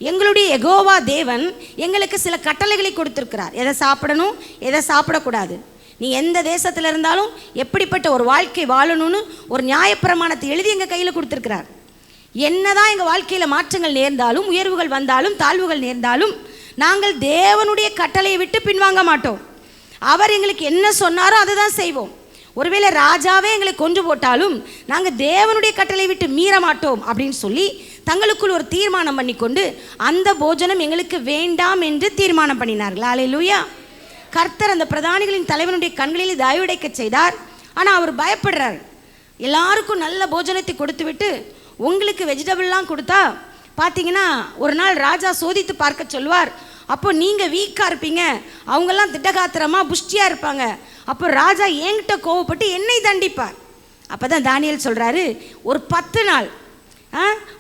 எங்களுடைய யெகோவா தேவன் எங்களுக்கு சில கட்டளைகளை கொடுத்திருக்கிறார். எதை சாப்பிடணும், எதை சாப்பிடக்கூடாது. நீ எந்த தேசத்தில் இருந்தாலும் எப்படிப்பட்ட ஒரு வாழ்க்கை வாழணும்னு ஒரு நியாயப்பிரமாணத்தை எழுதி எங்கள் கையில் கொடுத்துருக்கிறார். என்னதான் எங்கள் வாழ்க்கையில் மாற்றங்கள் நேர்ந்தாலும், உயர்வுகள் வந்தாலும், தாழ்வுகள் நேர்ந்தாலும் நாங்கள் தேவனுடைய கட்டளையை விட்டு பின்வாங்க மாட்டோம். அவர் எங்களுக்கு என்ன சொன்னாரோ அதை தான் செய்வோம். ஒருவேளை ராஜாவே எங்களை கொன்று போட்டாலும் நாங்கள் தேவனுடைய கட்டளை விட்டு மீற மாட்டோம் அப்படின்னு சொல்லி தங்களுக்குள் ஒரு தீர்மானம் பண்ணி கொண்டு அந்த போஜனம் எங்களுக்கு வேண்டாம் என்று தீர்மானம் பண்ணினார்கள். அல்லேலூயா. கர்த்தர் அந்த பிரதானிகளின் தலைவனுடைய கண்களில் தயவுடைக்க செய்தார். ஆனால் அவர் பயப்படுறார். எல்லாருக்கும் நல்ல போஜனத்தை கொடுத்து விட்டு உங்களுக்கு வெஜிடபிள்லாம் கொடுத்தா பார்த்தீங்கன்னா ஒரு நாள் ராஜா சோதித்து பார்க்க சொல்வார். அப்போ நீங்கள் வீக்காக இருப்பீங்க, அவங்கெல்லாம் திட்டகாத்திரமாக புஷ்டியாக இருப்பாங்க. அப்போ ராஜா என்கிட்ட கோவப்பட்டு என்னை தண்டிப்பார். அப்போ தான் தானியேல் சொல்கிறாரு, ஒரு 10 நாள்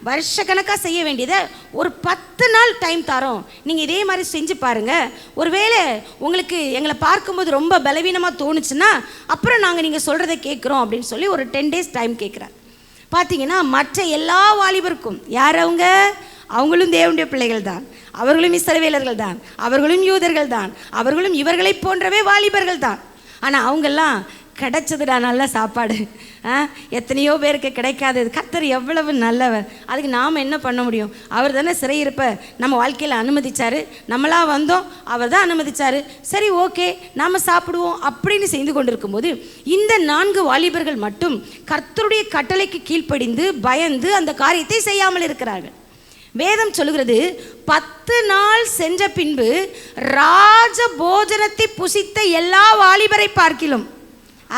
வருஷக்கணக்காக செய்ய வேண்டியதை ஒரு 10 நாள் டைம் தரோம், நீங்கள் இதே மாதிரி செஞ்சு பாருங்கள். ஒருவேளை உங்களுக்கு எங்களை பார்க்கும்போது ரொம்ப பலவீனமாக தோணுச்சுன்னா அப்புறம் நாங்கள் நீங்கள் சொல்கிறத கேட்குறோம் அப்படின்னு சொல்லி ஒரு 10 டேஸ் டைம் கேட்குறார். பார்த்தீங்கன்னா மற்ற எல்லா வாலிபருக்கும், யார் அவங்க, அவங்களும் தேவனுடைய பிள்ளைகள் தான், அவர்களும் இஸ்ரவேலர்கள் தான், அவர்களும் யூதர்கள் தான், அவர்களும் இவர்களை போன்றவே வாலிபர்கள் தான். ஆனால் அவங்கெல்லாம் கிடைச்சதுடா நல்ல சாப்பாடு, எத்தனையோ பேருக்கு கிடைக்காதது. கர்த்தர் எவ்வளவு நல்லவர், அதுக்கு நாம் என்ன பண்ண முடியும்? அவர் தானே சிறையிருப்ப நம்ம வாழ்க்கையில் அனுமதிச்சார், நம்மளாக வந்தோம், அவர் தான் அனுமதிச்சார், சரி ஓகே நாம் சாப்பிடுவோம் அப்படின்னு செய்து கொண்டிருக்கும்போது இந்த 4 வாலிபர்கள் மட்டும் கர்த்தருடைய கட்டளைக்கு கீழ்ப்படிந்து பயந்து அந்த காரியத்தை செய்யாமல் இருக்கிறார்கள். வேதம் சொல்லுகிறது, 10 நாள் சென்ற பின்பு ராஜ போஜனத்தை புசித்த எல்லா வாலிபரை பார்க்கிலும்,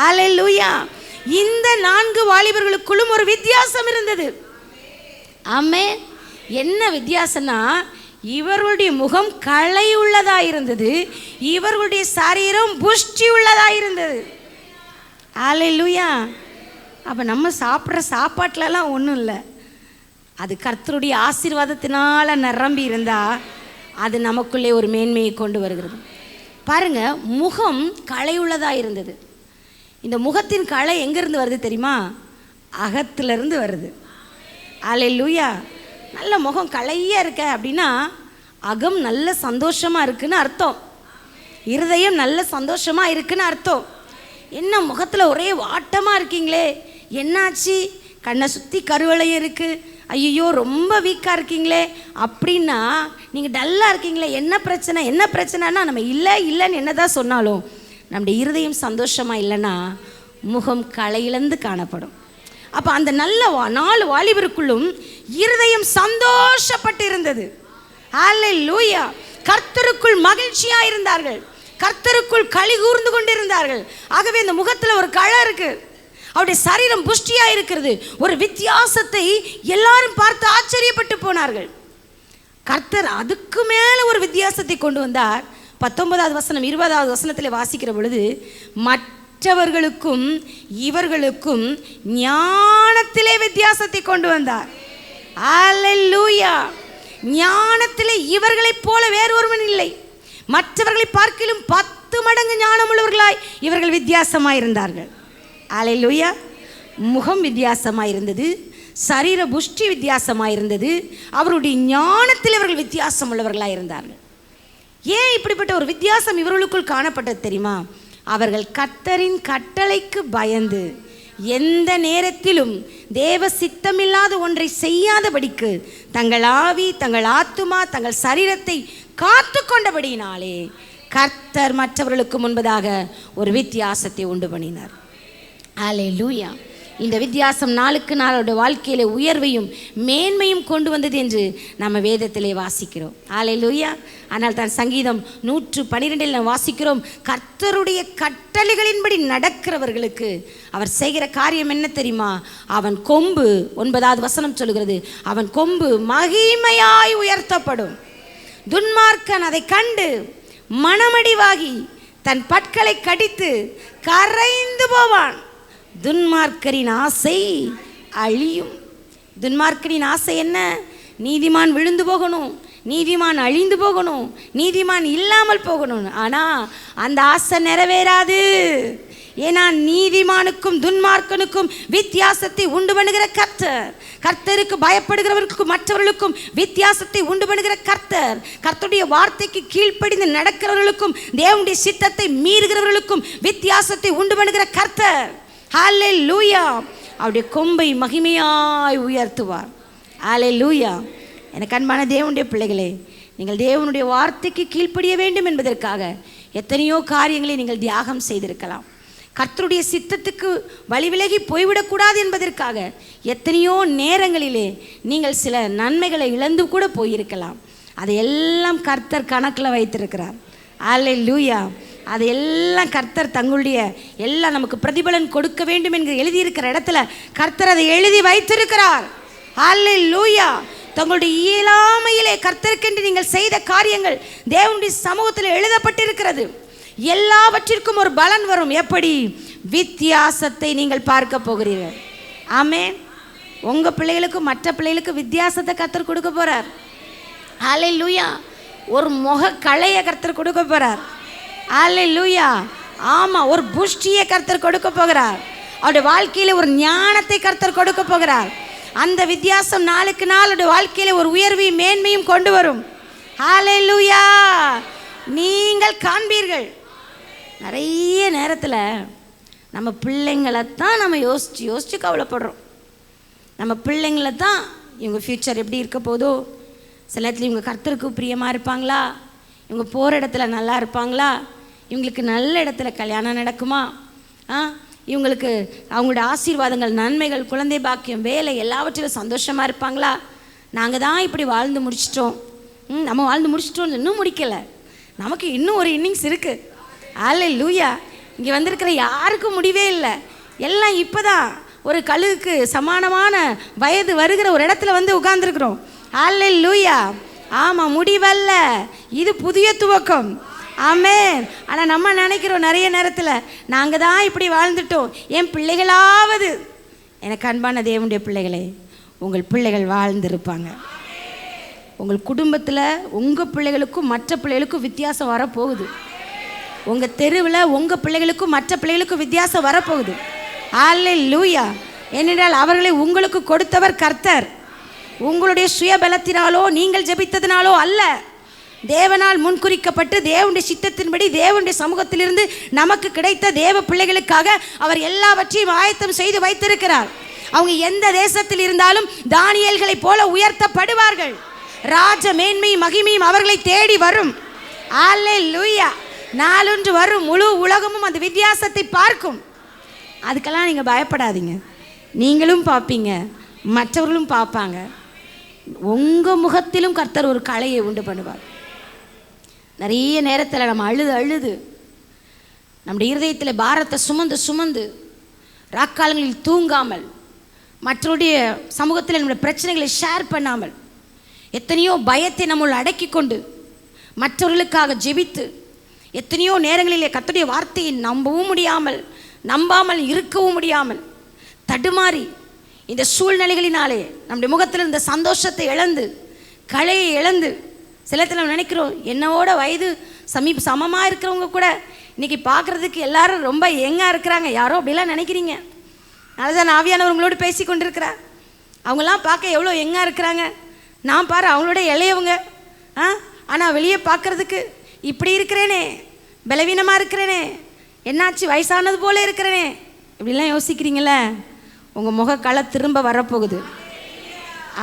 அல்லேலூயா, இந்த 4 வாலிபர்களுக்குள்ளும் ஒரு வித்தியாசம் இருந்தது. ஆமென். என்ன வித்தியாசம்னா, இவர்களுடைய முகம் களை உள்ளதாயிருந்தது, இவர்களுடைய சரீரம் புஷ்டி உள்ளதாயிருந்தது. அல்லேலூயா. அப்போ நம்ம சாப்பிட்ற சாப்பாட்டிலலாம் ஒன்றும் இல்லை, அது கர்த்தருடைய ஆசீர்வாதத்தினால நிரம்பி இருந்தால் அது நமக்குள்ளே ஒரு மேன்மையை கொண்டு வருகிறது. பாருங்க, முகம் களை உள்ளதாக இருந்தது. இந்த முகத்தின் களை எங்கேருந்து வருது தெரியுமா? அகத்திலிருந்து வருது. அல்லேலூயா. நல்ல முகம் களையாக இருக்க அப்படின்னா அகம் நல்ல சந்தோஷமாக இருக்குன்னு அர்த்தம், இருதயம் நல்ல சந்தோஷமாக இருக்குன்னு அர்த்தம். என்ன முகத்தில் ஒரே வாட்டமாக இருக்கீங்களே, என்னாச்சு? கண்ணை சுற்றி கருவளையம் இருக்குது, ஐயோ ரொம்ப வீக்காக இருக்கீங்களே அப்படின்னா, நீங்கள் டல்லாக இருக்கீங்களே, என்ன பிரச்சனை என்ன பிரச்சனைனா நம்ம இல்லைன்னு என்ன தான் சொன்னாலும் நம்முடைய இருதயம் சந்தோஷமாக இல்லைன்னா முகம் களையிழந்து காணப்படும். அப்போ அந்த நல்ல 4 வாலிபருக்குள்ளும் இருதயம் சந்தோஷப்பட்டு இருந்தது. அல்லேலூயா. கர்த்தருக்குள் மகிழ்ச்சியாக இருந்தார்கள், கர்த்தருக்குள் களி கூர்ந்து கொண்டு இருந்தார்கள். ஆகவே இந்த முகத்தில் ஒரு களை இருக்கு, அவருடைய சரீரம் புஷ்டியாக இருக்கிறது. ஒரு வித்தியாசத்தை எல்லாரும் பார்த்து ஆச்சரியப்பட்டு போனார்கள். கர்த்தர் அதுக்கு மேலே ஒரு வித்தியாசத்தை கொண்டு வந்தார். 19வது வசனம் 20வது வசனத்தில் வாசிக்கிற பொழுது, மற்றவர்களுக்கும் இவர்களுக்கும் ஞானத்திலே வித்தியாசத்தை கொண்டு வந்தார். அல்லேலூயா. ஞானத்திலே இவர்களைப் போல வேறொருவன் இல்லை, மற்றவர்களை பார்க்கிலும் 10 மடங்கு ஞானம் உள்ளவர்களாய் இவர்கள் வித்தியாசமாக இருந்தார்கள். அல்லேலூயா. முகம் வித்தியாசமாக இருந்தது, சரீர புஷ்டி வித்தியாசமாக இருந்தது, அவருடைய ஞானத்தில் இவர்கள் வித்தியாசம் உள்ளவர்களாக இருந்தார்கள். ஏன் இப்படிப்பட்ட ஒரு வித்தியாசம் இவர்களுக்குள் காணப்பட்டது தெரியுமா? அவர்கள் கர்த்தரின் கட்டளைக்கு பயந்து எந்த நேரத்திலும் தேவ சித்தமில்லாத ஒன்றை செய்யாதபடிக்கு தங்கள் ஆவி, தங்கள் ஆத்துமா, தங்கள் சரீரத்தை காத்து கொண்டபடியினாலே கர்த்தர் மற்றவர்களுக்கு முன்பதாக ஒரு வித்தியாசத்தை உண்டு பண்ணினார். அல்லேலூயா. இந்த வித்தியாசம் நாளுக்கு நாளோட வாழ்க்கையில உயர்வையும் மேன்மையும் கொண்டு வந்தது என்று நம்ம வேதத்திலே வாசிக்கிறோம். அல்லேலூயா. ஆனால் தான் சங்கீதம் 112 நாம் வாசிக்கிறோம், கர்த்தருடைய கட்டளைகளின்படி நடக்கிறவர்களுக்கு அவர் செய்கிற காரியம் என்ன தெரியுமா? அவன் கொம்பு, 9வது வசனம் சொல்லுகிறது, அவன் கொம்பு மகிமையாய் உயர்த்தப்படும். துன்மார்க்கன் அதை கண்டு மனமடிவாகி தன் பற்களை கடித்து கரைந்து போவான். துன்மார்க்கரின் ஆசை அழியும். துன்மார்க்கரின் ஆசை என்ன? நீதிமான் விழுந்து போகணும், நீதிமான் அழிந்து போகணும், நீதிமான் இல்லாமல் போகணும். ஆனால் அந்த ஆசை நிறைவேறாது. ஏன்னா நீதிமானுக்கும் துன்மார்க்கனுக்கும் வித்தியாசத்தை உண்டு பண்ணுகிற கர்த்தர், கர்த்தருக்கு பயப்படுகிறவர்களுக்கும் மற்றவர்களுக்கும் வித்தியாசத்தை உண்டு பண்ணுகிற கர்த்தர், கர்த்தருடைய வார்த்தைக்கு கீழ்ப்படிந்து நடக்கிறவர்களுக்கும் தேவனுடைய சித்தத்தை மீறுகிறவர்களுக்கும் வித்தியாசத்தை உண்டு பண்ணுகிற கர்த்தர். ஹல்லேலூயா. அவருடைய கொம்பை மகிமையாய் உயர்த்துவார். ஹல்லேலூயா. எனக்கு அன்பான தேவனுடைய பிள்ளைகளே, நீங்கள் தேவனுடைய வார்த்தைக்கு கீழ்ப்படிய வேண்டும் என்பதற்காக எத்தனையோ காரியங்களை நீங்கள் தியாகம் செய்திருக்கலாம். கர்த்தருடைய சித்தத்துக்கு வழிவிலகி போய்விடக்கூடாது என்பதற்காக எத்தனையோ நேரங்களிலே நீங்கள் சில நன்மைகளை இழந்து கூட போயிருக்கலாம். அதையெல்லாம் கர்த்தர் கணக்கில் வைத்திருக்கிறார். அல்லேலூயா. அதையெல்லாம் கர்த்தர் தங்களுடைய எல்லாம் நமக்கு பிரதிபலன் கொடுக்க வேண்டும் என்று எழுதியிருக்கிற இடத்துல கர்த்தர் அதை எழுதி வைத்திருக்கிறார். அல்லேலூயா. தங்களுடைய இயலாமையிலே கர்த்தருக்கென்று நீங்கள் செய்த காரியங்கள் தேவனுடைய சமூகத்தில் எழுதப்பட்டிருக்கிறது. எல்லாவற்றிற்கும் ஒரு பலன் வரும். எப்படி? வித்தியாசத்தை நீங்கள் பார்க்க போகிறீர்கள். ஆமென். உங்கள் பிள்ளைகளுக்கும் மற்ற பிள்ளைகளுக்கு வித்தியாசத்தை கர்த்தர் கொடுக்க போகிறார். அல்லேலூயா. ஒரு முக களையை கர்த்தர் கொடுக்க போகிறார். அல்லேலூயா. ஆமாம், ஒரு புஷ்டியை கர்த்தர் கொடுக்க போகிறார். அவருடைய வாழ்க்கையில் ஒரு ஞானத்தை கர்த்தர் கொடுக்க போகிறார். அந்த வித்தியாசம் நாளுக்கு நாள் அவருடைய வாழ்க்கையில் ஒரு உயர்வையும் மேன்மையும் கொண்டு வரும். அல்லேலூயா. நீங்கள் காண்பீர்கள். நிறைய நேரத்தில் நம்ம பிள்ளைங்களைத்தான் நம்ம யோசித்து கவலைப்படுறோம். நம்ம பிள்ளைங்களை தான் இவங்க ஃப்யூச்சர் எப்படி இருக்க போதோ, சில நேரத்தில் இவங்க கர்த்தருக்கு பிரியமாக இருப்பாங்களா, இவங்க போகிற இடத்துல நல்லா இருப்பாங்களா, இவங்களுக்கு நல்ல இடத்துல கல்யாணம் நடக்குமா, இவங்களுக்கு அவங்களோட ஆசீர்வாதங்கள், நன்மைகள், குழந்தை பாக்கியம், வேலை எல்லாவற்றிலும் சந்தோஷமாக இருப்பாங்களா. நாங்கள் தான் இப்படி வாழ்ந்து முடிச்சிட்டோம், நம்ம வாழ்ந்து முடிச்சிட்டோம், இன்னும் முடிக்கலை, நமக்கு இன்னும் ஒரு இன்னிங்ஸ் இருக்குது. அல்லேலூயா. இங்கே வந்திருக்கிற யாருக்கும் முடிவே இல்லை. எல்லாம் இப்போ தான் ஒரு கழுகுக்கு சமானமான வயது வருகிற ஒரு இடத்துல வந்து உட்கார்ந்துருக்குறோம். அல்லேலூயா. ஆமாம், முடிவல்ல, இது புதிய துவக்கம். ஆமென். ஆனால் நம்ம நினைக்கிறோம் நிறைய நேரத்தில், நாங்கள் தான் இப்படி வாழ்ந்துட்டோம், என் பிள்ளைகளாவது. எனக்கு அன்பான தேவனுடைய பிள்ளைகளே, உங்கள் பிள்ளைகள் வாழ்ந்திருப்பாங்க. உங்கள் குடும்பத்தில் உங்கள் பிள்ளைகளுக்கும் மற்ற பிள்ளைகளுக்கும் வித்தியாசம் வரப்போகுது. உங்கள் தெருவில் உங்கள் பிள்ளைகளுக்கும் மற்ற பிள்ளைகளுக்கும் வித்தியாசம் வரப்போகுது. அல்லேலூயா. ஏனென்றால் அவர்களை உங்களுக்கு கொடுத்தவர் கர்த்தர். உங்களுடைய சுயபலத்தினாலோ நீங்கள் ஜெபித்ததினாலோ அல்ல, தேவனால் முன்குறிக்கப்பட்டு தேவனுடைய சித்தத்தின்படி தேவனுடைய சமூகத்திலிருந்து நமக்கு கிடைத்த தேவ பிள்ளைகளுக்காக அவர் எல்லாவற்றையும் ஆயத்தம் செய்து வைத்திருக்கிறார். அவங்க எந்த தேசத்தில் இருந்தாலும் தானியேல்களைப் போல உயர்த்தப்படுவார்கள். ராஜ மேன்மையும் மகிமையும் அவர்களை தேடி வரும். அல்லேலூயா. நாளொன்று வரும், முழு உலகமும் அந்த வித்தியாசத்தை பார்க்கும். அதுக்கெல்லாம் நீங்கள் பயப்படாதீங்க. நீங்களும் பார்ப்பீங்க, மற்றவர்களும் பார்ப்பாங்க. உங்கள் முகத்திலும் கர்த்தர் ஒரு கலையை உண்டு பண்ணுவார். நிறைய நேரத்தில் நம்ம அழுது நம்முடைய இருதயத்தில் பாரத்தை சுமந்து ராக்காலங்களில் தூங்காமல், மற்றவருடைய சமூகத்தில் நம்முடைய பிரச்சனைகளை ஷேர் பண்ணாமல், எத்தனையோ பயத்தை நம்மளை அடக்கி கொண்டு மற்றவர்களுக்காக ஜெபித்து, எத்தனையோ நேரங்களிலே கர்த்தருடைய வார்த்தையை நம்பவும் முடியாமல், நம்பாமல் இருக்கவும் முடியாமல் தடுமாறி, இந்த சூழ்நிலைகளினாலே நம்முடைய முகத்தில் இருந்த சந்தோஷத்தை இழந்து, கலையை இழந்து, சிலத்தில் நம்ம நினைக்கிறோம் என்னோட வயது சமமாக இருக்கிறவங்க கூட இன்றைக்கி பார்க்குறதுக்கு எல்லாரும் ரொம்ப யங்காக இருக்கிறாங்க, யாரோ அப்படிலாம் நினைக்கிறீங்க. அதுதான் ஆவியானவர்களோடு பேசி கொண்டிருக்கிறார். அவங்களாம் பார்க்க எவ்வளோ யங்காக இருக்கிறாங்க, நான் பாரு அவங்களோட இளையவங்க. ஆனால் வெளியே பார்க்குறதுக்கு இப்படி இருக்கிறேனே, பலவீனமாக இருக்கிறேனே, என்னாச்சு வயசானது போல இருக்கிறேனே, இப்படிலாம் யோசிக்கிறீங்களே, உங்கள் முகக்களை திரும்ப வரப்போகுது.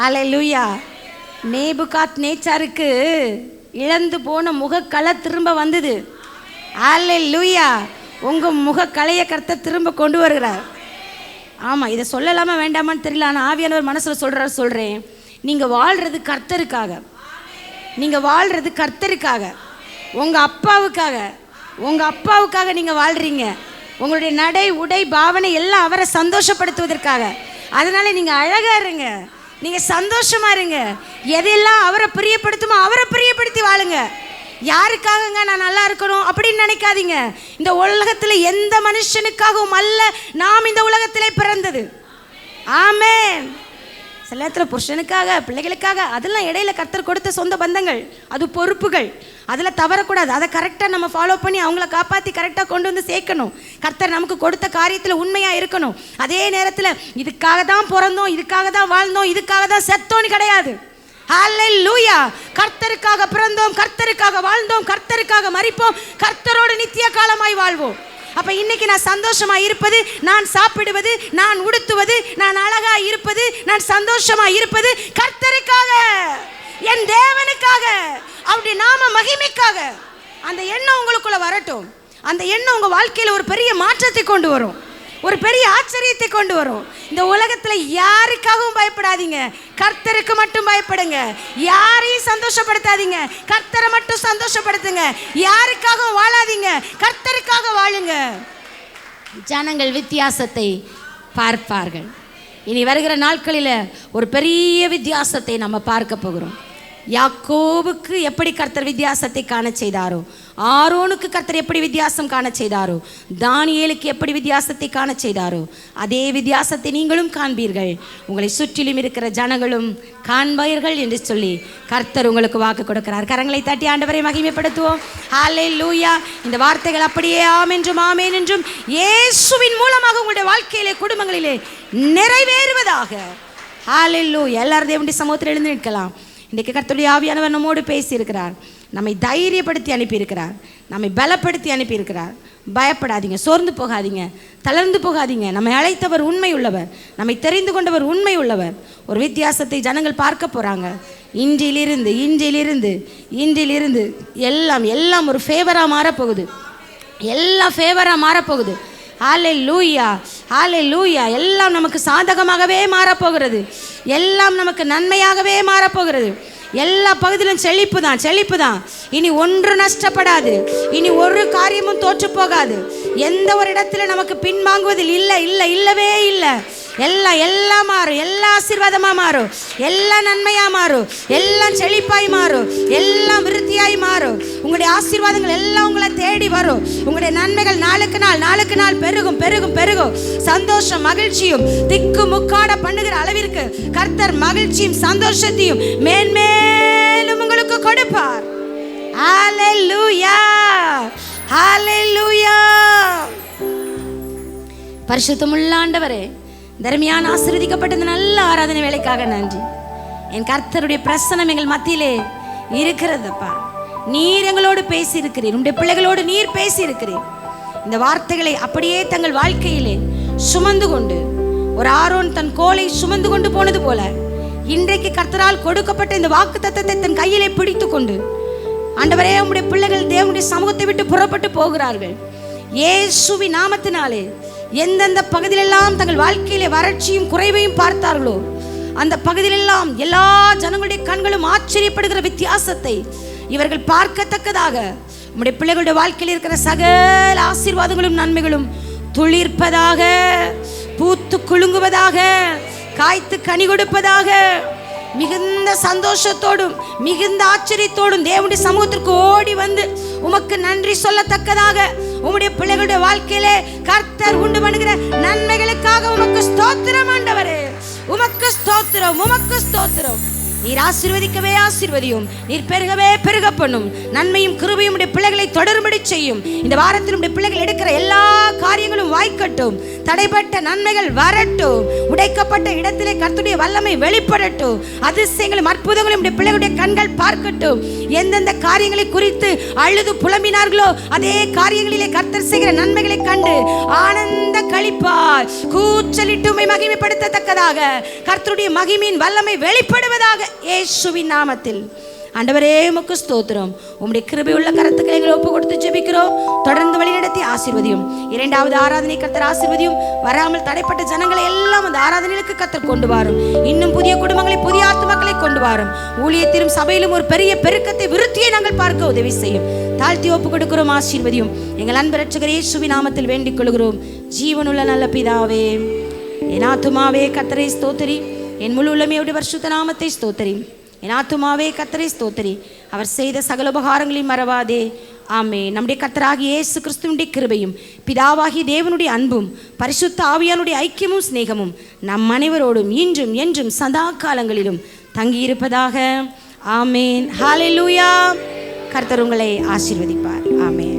அல்லேலூயா. நேபுகாத் நேச்சாருக்கு இழந்து போன முகக்களை திரும்ப வந்தது. அல்லேலூயா. உங்கள் முகக்கலையை கர்த்தர் திரும்ப கொண்டு வருகிறார். ஆமாம், இதை சொல்லலாமா வேண்டாமான்னு தெரியல, ஆனால் ஆவியானவர் மனசில் சொல்கிறேன். நீங்கள் வாழ்கிறது கர்த்தருக்காக, நீங்கள் வாழ்கிறது கர்த்தருக்காக, உங்கள் அப்பாவுக்காக நீங்கள் வாழ்கிறீங்க. உங்களுடைய நடை உடை பாவனை எல்லாம் அவரை சந்தோஷப்படுத்துவதற்காக. அதனால நீங்கள் அழகாக இருங்க, நீங்கள் சந்தோஷமா இருங்க. எதெல்லாம் அவரை பிரியப்படுத்துமோ அவரை பிரியப்படுத்தி வாழுங்க. யாருக்காகங்க நான் நல்லா இருக்கணும் அப்படின்னு நினைக்காதீங்க. இந்த உலகத்தில் எந்த மனுஷனுக்காகவும் அல்ல நாம் இந்த உலகத்திலே பிறந்தது. ஆமென். சில நேரத்தில் புருஷனுக்காக, பிள்ளைகளுக்காக, அதெல்லாம் இடையில கர்த்தர் கொடுத்த சொந்த பந்தங்கள், அது பொறுப்புகள், அதில் தவறக்கூடாது. அதை கரெக்டாக நம்ம ஃபாலோ பண்ணி அவங்கள காப்பாற்றி கரெக்டாக கொண்டு வந்து சேர்க்கணும். கர்த்தர் நமக்கு கொடுத்த காரியத்தில் உண்மையாக இருக்கணும். அதே நேரத்தில் இதுக்காக தான் பிறந்தோம், இதுக்காக தான் வாழ்ந்தோம், இதுக்காக தான் செத்தோன்னு கிடையாது. ஹல்லேலூயா. கர்த்தருக்காக பிறந்தோம், கர்த்தருக்காக வாழ்ந்தோம், கர்த்தருக்காக மரிப்போம், கர்த்தரோடு நித்திய காலமாய் வாழ்வோம். அப்போ இன்னைக்கு நான் சந்தோஷமா இருப்பது, நான் சாப்பிடுவது, நான் உடுத்துவது, நான் அழகா இருப்பது, நான் சந்தோஷமா இருப்பது கர்த்தருக்காக, என் தேவனுக்காக, அவருடைய நாம மகிமைக்காக. அந்த எண்ணம் உங்களுக்குள்ள வரட்டும். அந்த எண்ணம் உங்க வாழ்க்கையில் ஒரு பெரிய மாற்றத்தை கொண்டு வரும், ஒரு பெரிய ஆச்சரியத்தை கொண்டு வரும். இந்த உலகத்தில் யாருக்காகவும் பயப்படாதீங்க, கர்த்தருக்கு மட்டும் பயப்படுங்க. யாரையும் சந்தோஷப்படுத்தாதீங்க, கர்த்தரை மட்டும் சந்தோஷப்படுத்துங்க. யாருக்காகவும் வாழாதீங்க, கர்த்தருக்காக வாழுங்க. ஜனங்கள் வித்தியாசத்தை பார்ப்பார்கள். இனி வருகிற நாட்களில் ஒரு பெரிய வித்தியாசத்தை நம்ம பார்க்க போகிறோம். யாக்கோபுக்கு எப்படி கர்த்தர் வித்தியாசத்தை காண செய்தாரோ, ஆரோனுக்கு கர்த்தர் எப்படி வித்தியாசம் காண செய்தாரோ, தானியேலுக்கு எப்படி வித்தியாசத்தை காண செய்தாரோ, அதே வித்தியாசத்தை நீங்களும் காண்பீர்கள், உங்களை சுற்றிலும் இருக்கிற ஜனங்களும் காண்பார்கள் என்று சொல்லி கர்த்தர் உங்களுக்கு வாக்கு கொடுக்கிறார். கரங்களை தட்டி ஆண்டவரை மகிமைப்படுத்துவோம். ஹல்லேலூயா. இந்த வார்த்தைகள் அப்படியே ஆம் என்றும் ஆமேன் என்றும் இயேசுவின் மூலமாக உங்களுடைய வாழ்க்கையிலே, குடும்பங்களிலே நிறைவேறுவதாக. ஹல்லேலூயா. எல்லாரும் தேவனுடைய சமூகத்தில் எழுந்து நிற்கலாம். இன்றைக்கு கர்த்தருடைய ஆவியானவர் நம்மோடு பேசியிருக்கிறார், நம்மை தைரியப்படுத்தி அனுப்பியிருக்கிறார், நம்மை பலப்படுத்தி அனுப்பியிருக்கிறார். பயப்படாதீங்க, சோர்ந்து போகாதீங்க, தளர்ந்து போகாதீங்க. நம்மை அழைத்தவர் உண்மை உள்ளவர், நம்மை தெரிந்து கொண்டவர் உண்மை உள்ளவர். ஒரு வித்தியாசத்தை ஜனங்கள் பார்க்க போகிறாங்க. இன்றிலிருந்து எல்லாம் ஒரு ஃபேவராக மாறப்போகுது. எல்லாம் ஃபேவராக மாறப்போகுது. ஹல்லேலூயா, ஹல்லேலூயா. எல்லாம் நமக்கு சாதகமாகவே மாறப்போகிறது, எல்லாம் நமக்கு நன்மையாகவே மாறப்போகிறது. எல்லா பகுதியிலும் செழிப்பு தான். இனி ஒன்று நஷ்டப்படாது, இனி ஒரு காரியமும் தோற்று போகாது. எந்த ஒரு இடத்துல நமக்கு பின்வாங்குவதில் இல்லவே இல்லை. எல்லாம் மாறும். எல்லா ஆசீர்வாதமா மாறும். எல்லாம் நன்மையா மாறும். எல்லாம் செழிப்பாய் மாறும். எல்லாம் விருத்தியாய் மாறும். உங்களுடைய ஆசீர்வாதங்கள் எல்லாம் உங்களை தேடி வரும். உங்களுடைய நன்மைகள் நாளுக்கு நாள் பெருகும் பெருகும் பெருகும். சந்தோஷம் மகிழ்ச்சியும் திக்கு முக்காட பண்ணுகிற அளவிற்கு கர்த்தர் மகிழ்ச்சியும் சந்தோஷத்தையும் மேன்மேலும் உங்களுக்கு கொடுப்பார். ஹல்லேலூயா, ஹல்லேலூயா. பரிசுத்தமுள்ள ஆண்டவரே, தர்மியான ஆசீர்வதிக்கப்பட்ட இந்த நல்ல ஆராதனை வேலைக்காக நன்றி. என் கர்த்தருடைய பிரசன்னம் எங்கள் மத்தியிலே இருக்கிறதப்பா. நீர் எங்களோடு பேசி இருக்கிறீர். உங்களுடைய பிள்ளைகளோடு நீர் பேசி இருக்கிறீர். இந்த வார்த்தைகளை அப்படியே தங்கள் வாழ்க்கையிலே சுமந்து கொண்டு, ஒரு ஆரோன் தன் கோலை சுமந்து கொண்டு போனது போல, இன்றைக்கு கர்த்தரால் கொடுக்கப்பட்ட இந்த வாக்குத்தத்தத்தை தன் கையிலே பிடித்து கொண்டு, ஆண்டவரே, உம்முடைய பிள்ளைகள் தேவனுடைய சமூகத்தை விட்டு புறப்பட்டு போகிறார்கள். இயேசுவின் நாமத்தினாலே எந்தெந்த பகுதியிலெல்லாம் தங்கள் வாழ்க்கையிலே வறட்சியும் குறைவையும் பார்த்தார்களோ, அந்த பகுதியிலெல்லாம் எல்லா ஜனங்களுடைய கண்களும் ஆச்சரியப்படுகிற வித்தியாசத்தை இவர்கள் பார்க்கத்தக்கதாக உம்முடைய பிள்ளைகளுடைய வாழ்க்கையில் இருக்கிற சகல ஆசீர்வாதங்களும் நன்மைகளும் துளிர்ப்பதாக, பூத்து குலுங்குவதாக, காய்த்து கனி கொடுப்பதாக. மிகுந்த சந்தோஷத்தோடும் மிகுந்த ஆச்சரியத்தோடும் தேவனுடைய சமூகத்திற்கு ஓடி வந்து உமக்கு நன்றி சொல்லத்தக்கதாக உம்முடைய பிள்ளைகளுடைய வாழ்க்கையிலே கர்த்தர் உண்டு பண்ணுகிற நன்மைகளுக்காக உமக்கு ஸ்தோத்திரம் ஆண்டவரே. உமக்கு ஸ்தோத்திரம், உமக்கு ஸ்தோத்திரம். நீர் ஆசீர்வதிக்கவே ஆசீர்வதியும், நீர் பெருகவே பெருக பண்ணும். நன்மையும் கிருபையும் உடைய பிள்ளைகளை தொடரும்படி செய்யும். இந்த வாரத்தில் உடைய பிள்ளைகள் எடுக்கிற எல்லா காரியங்களும் வாய்க்கட்டும். தடைப்பட்ட நன்மைகள் வரட்டும். உடைக்கப்பட்ட இடத்திலே கர்த்தருடைய வல்லமை வெளிப்படட்டும். அதிசயங்களும் அற்புதங்களும் உடைய பிள்ளைகளுடைய கண்கள் பார்க்கட்டும். எந்தெந்த காரியங்களை குறித்து அழுது புலம்பினார்களோ அதே காரியங்களிலே கர்த்தர் செய்கிற நன்மைகளை கண்டு ஆனந்த களிப்பாய் கூச்சலிட்டு உம்மை மகிமைப்படுத்தத்தக்கதாக கர்த்தருடைய மகிமையின் வல்லமை வெளிப்படுவதாக இயேசுவின் நாமத்தில். ஆண்டவரே, உமக்கு ஸ்தோத்திரம். உம்முடைய கிருபை உள்ள கரத்துக்களை எங்களை ஒப்பு கொடுத்து ஜெபிக்கிறோம். தொடர்ந்து வழிநடத்தி ஆசீர்வதியும். இரண்டாவது ஆராதனை கர்த்தர் ஆசீர்வதியும். வராமல் தடைப்பட்ட ஜனங்களை எல்லாம் அந்த ஆராதனைகளுக்கு கர்த்தர் கொண்டு வரும். இன்னும் புதிய குடும்பங்களை, புதிய ஆத்துமக்களை கொண்டு வரும். ஊழியத்திலும் சபையிலும் ஒரு பெரிய பெருக்கத்தை, விருத்தியை நாங்கள் பார்க்க உதவி செய்யும். தாழ்த்தி ஒப்பு கொடுக்கிறோம். ஆசீர்வதியும். எங்கள் அன்பு இரட்சகர் இயேசுவின் நாமத்தில் வேண்டிக் கொள்கிறோம். ஜீவனுள்ள நல்ல பிதாவே. என் ஆத்துமாவே கர்த்தரை ஸ்தோத்திரி. என் முழு உள்ளமையோடு பரிசுத்த நாமத்தை ஸ்தோத்திரி. என் ஆத்துமாவே கர்த்தரை ஸ்தோத்திரி. அவர் செய்த சகல உபகாரங்களையும் மறவாதே. ஆமென். நம்முடைய கர்த்தராகிய இயேசு கிறிஸ்துவினுடைய கிருபையும் பிதாவாகிய தேவனுடைய அன்பும் பரிசுத்த ஆவியானுடைய ஐக்கியமும் சிநேகமும் நம் அனைவரோடும் இன்றும் என்றும் சதா காலங்களிலும் தங்கியிருப்பதாக. ஆமென். ஹல்லேலூயா. கர்த்தர் உங்களை ஆசீர்வதிப்பார். ஆமென்.